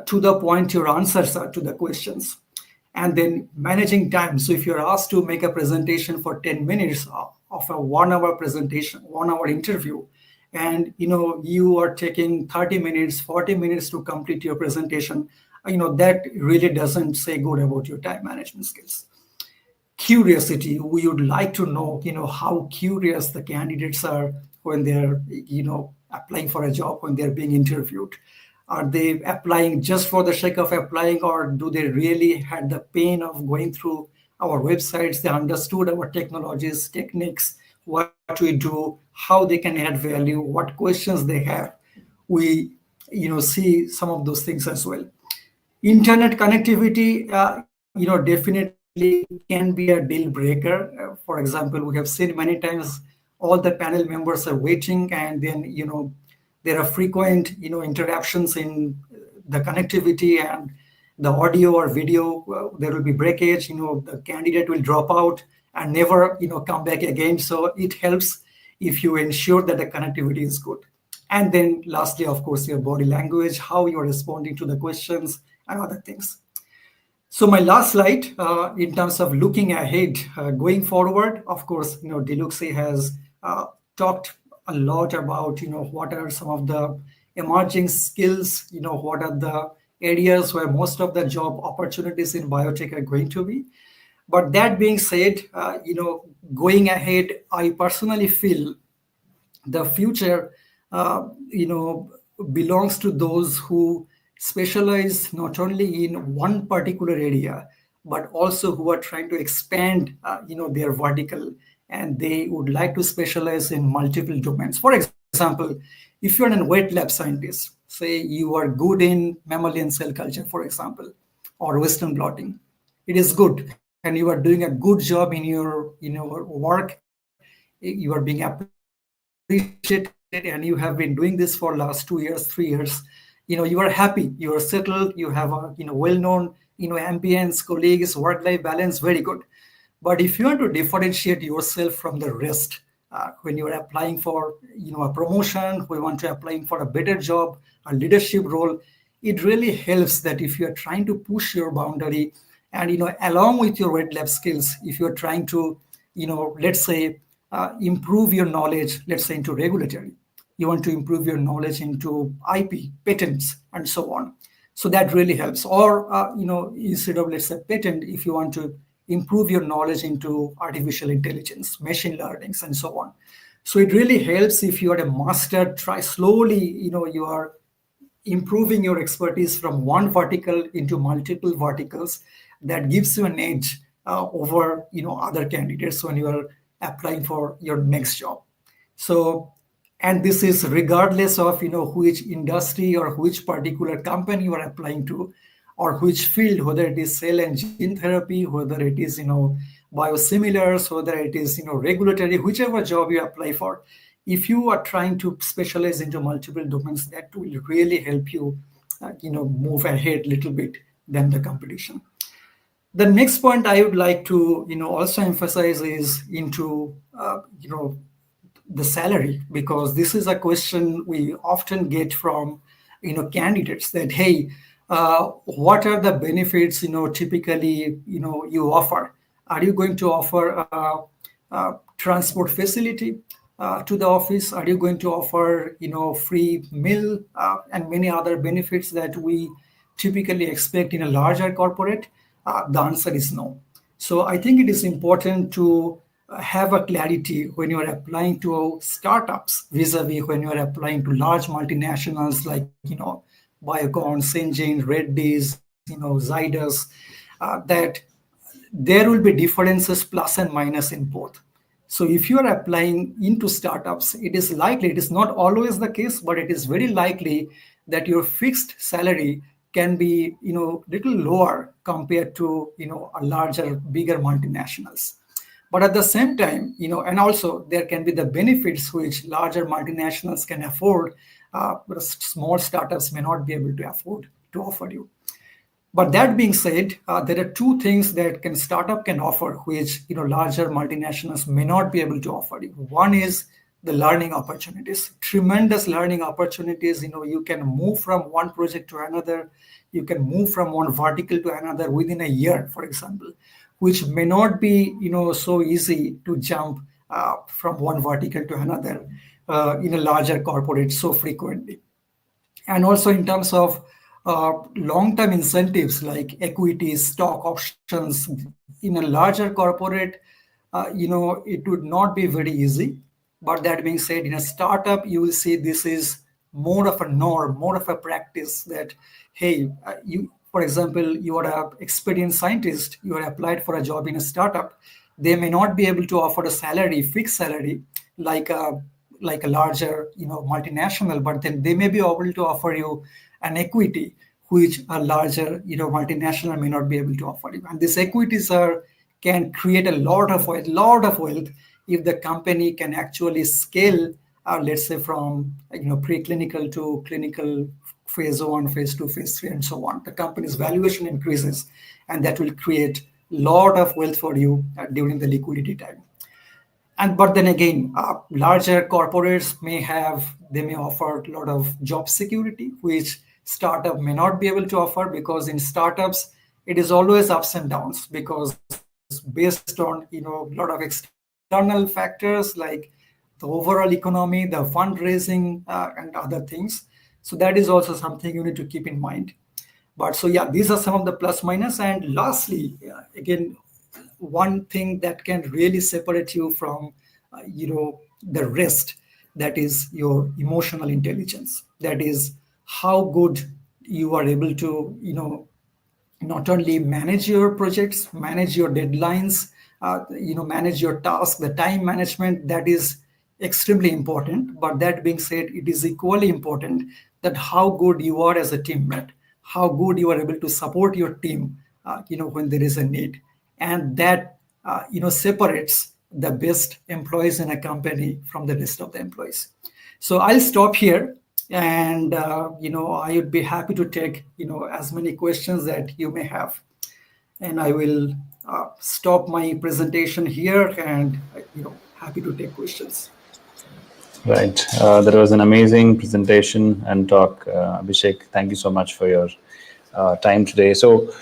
[SPEAKER 2] to the point your answers are to the questions. And then managing time. So if you're asked to make a presentation for 10 minutes of a 1-hour presentation, 1-hour interview, and you are taking 30 minutes, 40 minutes to complete your presentation, that really doesn't say good about your time management skills. Curiosity, we would like to know, how curious the candidates are when they're, applying for a job, when they're being interviewed. Are they applying just for the sake of applying, or do they really had the pain of going through our websites? They understood our technologies, techniques, what we do, how they can add value, what questions they have. We, see some of those things as well. Internet connectivity, definitely can be a deal breaker. For example, we have seen many times all the panel members are waiting, and then, there are frequent, interruptions in the connectivity and the audio or video. There will be breakage. The candidate will drop out and never, come back again. So it helps if you ensure that the connectivity is good. And then lastly, of course, your body language, how you're responding to the questions and other things. So my last slide, in terms of looking ahead, going forward, of course, Diluxi has talked a lot about, what are some of the emerging skills, what are the areas where most of the job opportunities in biotech are going to be. But that being said, going ahead, I personally feel the future, belongs to those who specialize not only in one particular area, but also who are trying to expand, their vertical, and they would like to specialize in multiple domains. For example, if you're a wet lab scientist, say you are good in mammalian cell culture, for example, or Western blotting, it is good, and you are doing a good job in your work. You are being appreciated, and you have been doing this for last 2 years, 3 years. You are happy, you are settled, you have a well-known ambience, colleagues, work-life balance, very good. But if you want to differentiate yourself from the rest, when you are applying for a promotion, we want to applying for a better job, a leadership role, it really helps that if you are trying to push your boundary, and along with your wet lab skills, if you are trying to let's say improve your knowledge, let's say into regulatory, you want to improve your knowledge into IP, patents, and so on. So that really helps. Or instead of, let's say, patent, if you want to improve your knowledge into artificial intelligence, machine learnings, and so on. So it really helps if you are a master. Try slowly, you are improving your expertise from one vertical into multiple verticals. That gives you an edge over other candidates when you are applying for your next job. So, and this is regardless of which industry or which particular company you are applying to, or which field, whether it is cell and gene therapy, whether it is biosimilars, whether it is regulatory, whichever job you apply for. If you are trying to specialize into multiple domains, that will really help you move ahead a little bit than the competition. The next point I would like to also emphasize is into the salary, because this is a question we often get from candidates, that hey, what are the benefits typically you offer? Are you going to offer a transport facility to the office? Are you going to offer free meal and many other benefits that we typically expect in a larger corporate? The answer is no. So I think it is important to have a clarity when you are applying to startups vis-a-vis when you are applying to large multinationals like Biocon, Syngene, Reddy's, Zydus, that there will be differences plus and minus in both. So if you are applying into startups, it is likely, it is not always the case, but it is very likely that your fixed salary can be little lower compared to a larger, bigger multinationals. But at the same time, and also there can be the benefits which larger multinationals can afford, but small startups may not be able to afford to offer you. But that being said, there are two things that startup can offer, which larger multinationals may not be able to offer you. One is the learning opportunities, tremendous learning opportunities. You can move from one project to another. You can move from one vertical to another within a year, for example, which may not be so easy to jump from one vertical to another in a larger corporate so frequently. And also in terms of long-term incentives like equity, stock options in a larger corporate, it would not be very easy. But that being said, in a startup, you will see this is more of a norm, more of a practice that, hey, for example, you are an experienced scientist, you are applied for a job in a startup. They may not be able to offer a salary, fixed salary, like a larger multinational, but then they may be able to offer you an equity which a larger multinational may not be able to offer you. And these equities can create a lot of wealth if the company can actually scale, let's say from preclinical to clinical phase 1, phase 2, phase 3, and so on. The company's valuation increases, and that will create a lot of wealth for you during the liquidity time. But then again, larger corporates may offer a lot of job security, which startup may not be able to offer, because in startups it is always ups and downs, because based on a lot of external factors like the overall economy, the fundraising, and other things. So that is also something you need to keep in mind. But so yeah, these are some of the plus minus. And lastly, again, one thing that can really separate you from the rest, that is your emotional intelligence. That is how good you are able to not only manage your projects, manage your deadlines, manage your tasks, the time management, that is extremely important. But that being said, it is equally important that how good you are as a teammate, how good you are able to support your team, when there is a need. And that, separates the best employees in a company from the rest of the employees. So I'll stop here, and I would be happy to take as many questions that you may have. And I will stop my presentation here, and happy to take questions.
[SPEAKER 1] Right. That was an amazing presentation and talk, Abhishek. Thank you so much for your time today. So,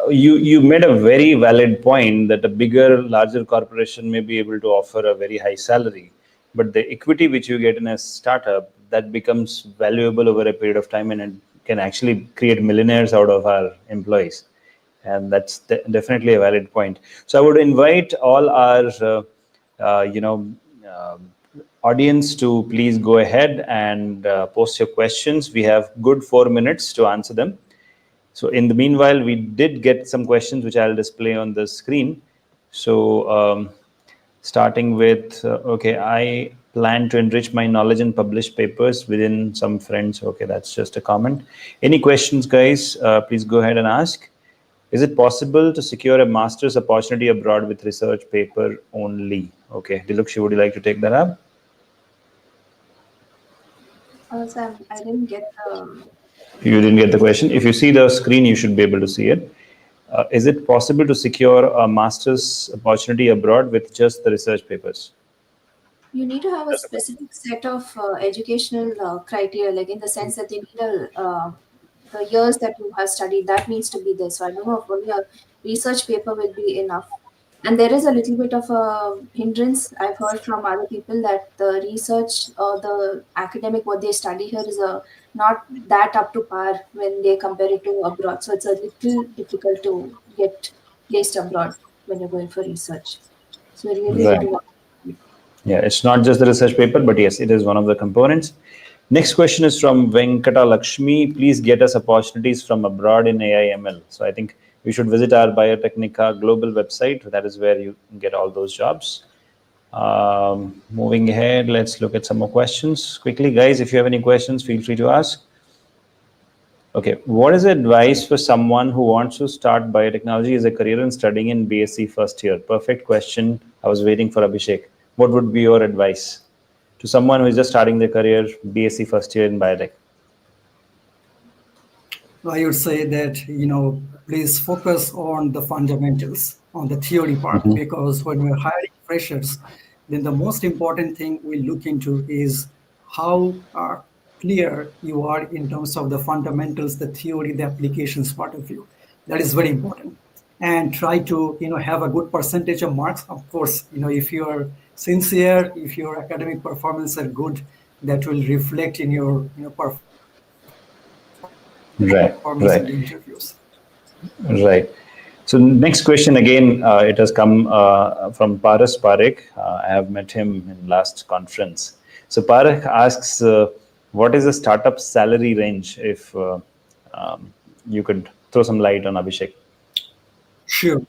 [SPEAKER 1] you made a very valid point that a bigger, larger corporation may be able to offer a very high salary, but the equity which you get in a startup, that becomes valuable over a period of time, and it can actually create millionaires out of our employees. And that's definitely a valid point. So I would invite all our you know audience to please go ahead and post your questions. We have good 4 minutes to answer them. So in the meanwhile, we did get some questions which I'll display on the screen. So starting with, okay, I plan to enrich my knowledge and publish papers within some friends. Okay, that's just a comment. Any questions, guys? Please go ahead and ask. Is it possible to secure a master's opportunity abroad with research paper only? Okay, Diluxi, would you like to take that up?
[SPEAKER 3] Sam, I didn't get the.
[SPEAKER 1] You didn't get the question. If you see the screen, you should be able to see it. Is it possible to secure a master's opportunity abroad with just the research papers?
[SPEAKER 3] You need to have a specific set of educational criteria, like in the sense that they need the years that you have studied, that needs to be there. So I don't know if only a research paper will be enough. And there is a little bit of a hindrance. I've heard from other people that the research or the academic what they study here is not that up to par when they compare it to abroad. So it's a little difficult to get placed abroad when you're going for research. So you really need to
[SPEAKER 1] Right.
[SPEAKER 3] work.
[SPEAKER 1] Yeah, it's not just the research paper, but yes, it is one of the components. Next question is from Venkata Lakshmi. Please get us opportunities from abroad in AI/ML. So I think you should visit our Biotecnika global website. That is where you get all those jobs. Moving ahead, let's look at some more questions quickly, guys. If you have any questions, feel free to ask. Okay, what is advice for someone who wants to start biotechnology as a career and studying in BSc first year? Perfect question. I was waiting for Abhishek. What would be your advice to someone who is just starting their career, BSc first year in biotech?
[SPEAKER 2] I would say that, please focus on the fundamentals, on the theory part,
[SPEAKER 1] Mm-hmm.
[SPEAKER 2] because when we're hiring freshers, then the most important thing we look into is how clear you are in terms of the fundamentals, the theory, the applications part of you. That is very important. And try to, have a good percentage of marks. Of course, if you are sincere, if your academic performance are good, that will reflect in your, performance in the interviews.
[SPEAKER 1] Right, right, right. So next question again, it has come from Paras Parekh. I have met him in last conference. So Parekh asks, what is the startup salary range? If you could throw some light on, Abhishek.
[SPEAKER 2] Sure.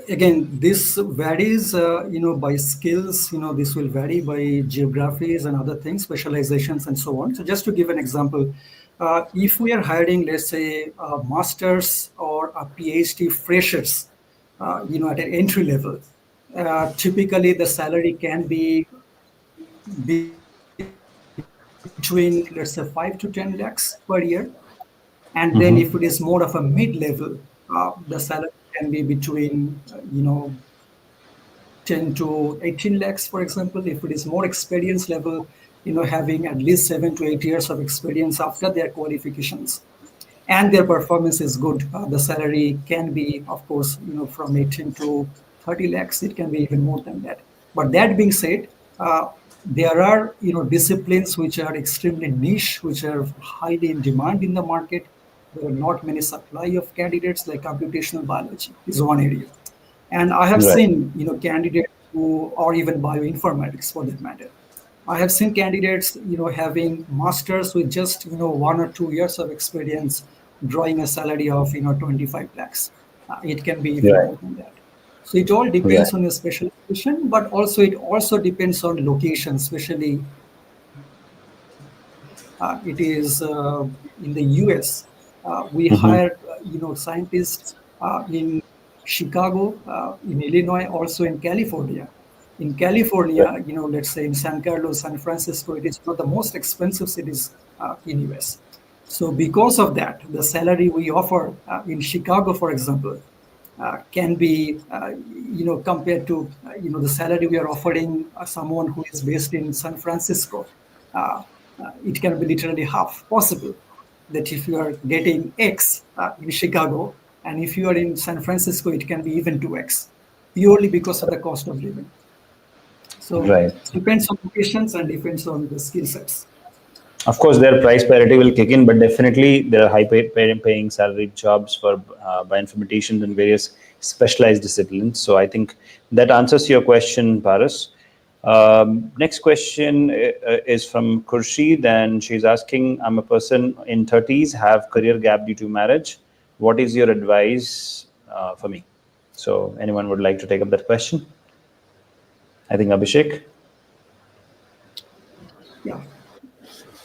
[SPEAKER 2] Again, this varies, by skills. This will vary by geographies and other things, specializations, and so on. So, just to give an example, if we are hiring, let's say, masters or a PhD freshers, at an entry level, typically the salary can be between, let's say, 5 to 10 lakhs per year. And then if it is
[SPEAKER 1] Mm-hmm.
[SPEAKER 2] more of a mid-level, the salary can be between 10 to 18 lakhs, for example. If it is more experience level, having at least 7 to 8 years of experience after their qualifications, and their performance is good, the salary can be, of course, from 18 to 30 lakhs. It can be even more than that. But that being said, there are, disciplines which are extremely niche, which are highly in demand in the market. There are not many supply of candidates, like computational biology is one area. And I have
[SPEAKER 1] Right.
[SPEAKER 2] seen, candidates who, or even bioinformatics for that matter. I have seen candidates, having masters with just, 1 or 2 years of experience, drawing a salary of 25 lakhs. It can be even
[SPEAKER 1] Right.
[SPEAKER 2] more than that. So it all
[SPEAKER 1] Right.
[SPEAKER 2] depends on your specialization, but also it also depends on location, especially it is in the US. We hire
[SPEAKER 1] Mm-hmm.
[SPEAKER 2] scientists in Chicago, in Illinois, also in California. In California,
[SPEAKER 1] Right.
[SPEAKER 2] let's say in San Carlos, San Francisco, it is one of the most expensive cities in US. So because of that, the salary we offer in Chicago, for example, can be, compared to, the salary we are offering someone who is based in San Francisco. Uh, it can be literally half possible. That if you are getting X in Chicago, and if you are in San Francisco, it can be even 2X, purely because of the cost of living. So
[SPEAKER 1] Right.
[SPEAKER 2] depends on locations and depends on the skill sets.
[SPEAKER 1] Of course, their price parity will kick in, but definitely there are paying salaried jobs for bioinformaticians in various specialized disciplines. So I think that answers your question, Paras. Next question is from Khurshid, and she's asking, I'm a person in 30s, have career gap due to marriage. What is your advice for me? So anyone would like to take up that question? I think Abhishek.
[SPEAKER 2] Yeah,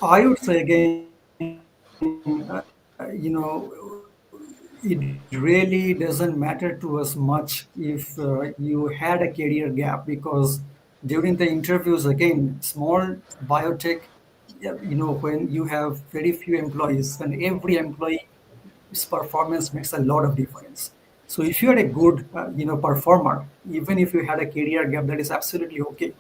[SPEAKER 2] I would say again, it really doesn't matter to us much if you had a career gap, because during the interviews, again, small biotech, yeah, when you have very few employees and every employee's performance makes a lot of difference. So if you are a good, performer, even if you had a career gap, that is absolutely okay.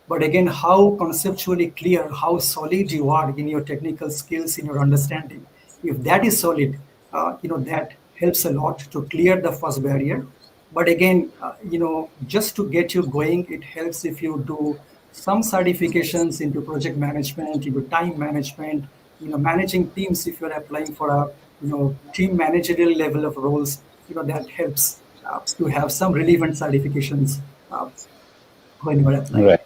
[SPEAKER 2] But again, how conceptually clear, how solid you are in your technical skills, in your understanding. If that is solid, that helps a lot to clear the first barrier. But again, just to get you going, it helps if you do some certifications into project management, into time management, managing teams. If you're applying for a, team managerial level of roles, that helps to have some relevant certifications uh, when you are applying.
[SPEAKER 1] Right.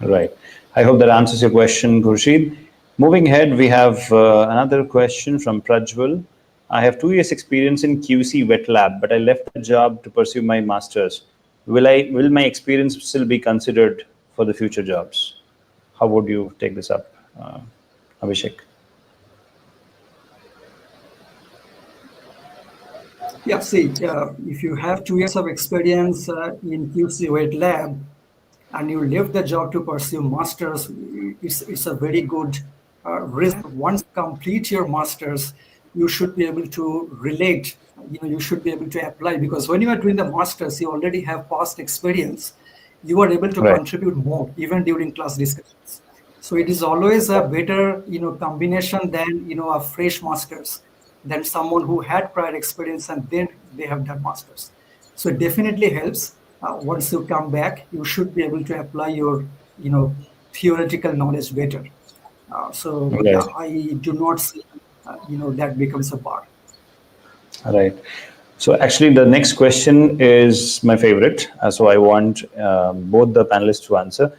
[SPEAKER 1] Right. I hope that answers your question, Khurshid. Moving ahead, we have another question from Prajwal. I have 2 years experience in QC wet lab, but I left the job to pursue my masters. Will my experience still be considered for the future jobs? How would you take this up, Abhishek?
[SPEAKER 2] Yeah, see, if you have 2 years of experience in QC wet lab and you left the job to pursue masters, it's a very good risk. Once you complete your masters, you should be able to relate. You should be able to apply, because when you are doing the masters, you already have past experience. You are able to
[SPEAKER 1] Right.
[SPEAKER 2] contribute more even during class discussions. So it is always a better, combination than, a fresh masters, than someone who had prior experience and then they have done masters. So it definitely helps. Once you come back, you should be able to apply your, theoretical knowledge better. So yeah,
[SPEAKER 1] Right.
[SPEAKER 2] I do not see, that becomes a bar.
[SPEAKER 1] Right. So actually, the next question is my favorite. So I want both the panelists to answer.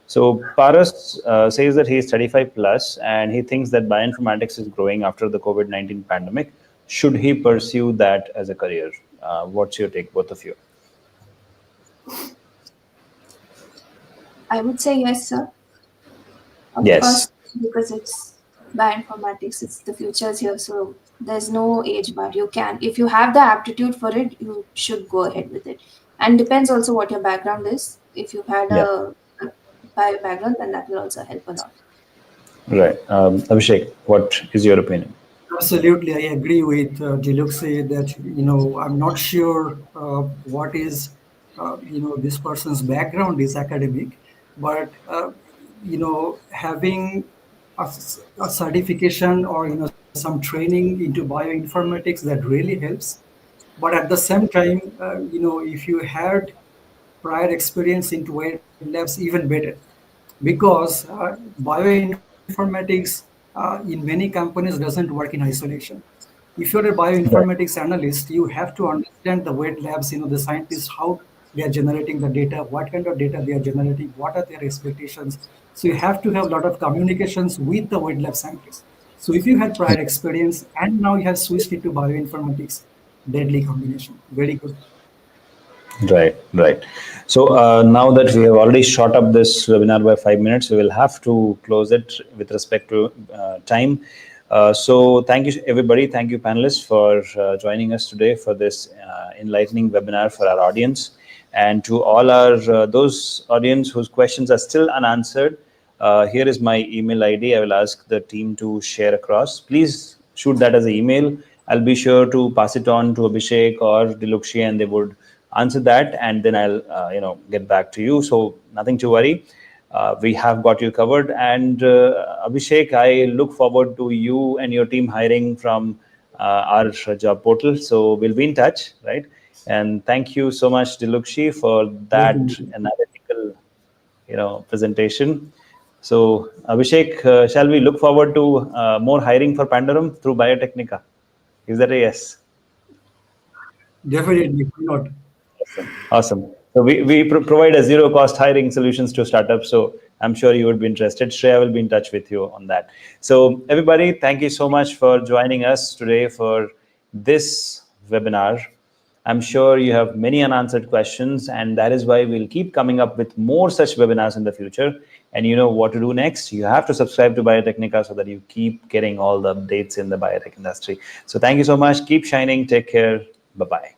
[SPEAKER 1] So Paras says that he is 35 plus and he thinks that bioinformatics is growing after the COVID-19 pandemic. Should he pursue that as a career? What's your take, both of you?
[SPEAKER 3] I would say yes, sir. Of
[SPEAKER 1] Yes.
[SPEAKER 3] course, because it's bioinformatics, it's the future's here. So there's no age bar. You can, if you have the aptitude for it, you should go ahead with it. And depends also what your background is. If you've had
[SPEAKER 1] Yeah.
[SPEAKER 3] a bio background, then that will also help a lot.
[SPEAKER 1] Right. Abhishek, what is your opinion?
[SPEAKER 2] Absolutely, I agree with Diluxi that, I'm not sure what is this person's background is academic, but having a certification or some training into bioinformatics, that really helps. But at the same time, if you had prior experience into wet labs, even better, because bioinformatics in many companies doesn't work in isolation. If you're a
[SPEAKER 1] Right.
[SPEAKER 2] bioinformatics analyst, you have to understand the wet labs, the scientists, how they are generating the data, what kind of data they are generating, what are their expectations. So you have to have a lot of communications with the wet lab scientists. So if you had prior experience and now you have switched into bioinformatics, deadly combination. Very good.
[SPEAKER 1] Right, right. So now that we have already shot up this webinar by 5 minutes, we will have to close it with respect to time. So thank you, everybody. Thank you, panelists, for joining us today for this enlightening webinar for our audience. And to all our those audience whose questions are still unanswered, here is my email ID. I will ask the team to share across. Please shoot that as an email. I'll be sure to pass it on to Abhishek or Diluxi, and they would answer that, and then I'll get back to you. So nothing to worry. We have got you covered. And Abhishek, I look forward to you and your team hiring from our job portal. So we'll be in touch, right? And thank you so much, Diluxi, for that
[SPEAKER 2] Definitely.
[SPEAKER 1] analytical, presentation. So Abhishek, shall we look forward to more hiring for Pandorum through Biotecnika? Is that a yes?
[SPEAKER 2] Definitely. Why not?
[SPEAKER 1] Awesome. Awesome. So we provide a zero cost hiring solutions to startups. So I'm sure you would be interested. Shreya will be in touch with you on that. So everybody, thank you so much for joining us today for this webinar. I'm sure you have many unanswered questions, and that is why we'll keep coming up with more such webinars in the future. And you know what to do next. You have to subscribe to Biotecnika so that you keep getting all the updates in the biotech industry. So thank you so much. Keep shining. Take care. Bye-bye.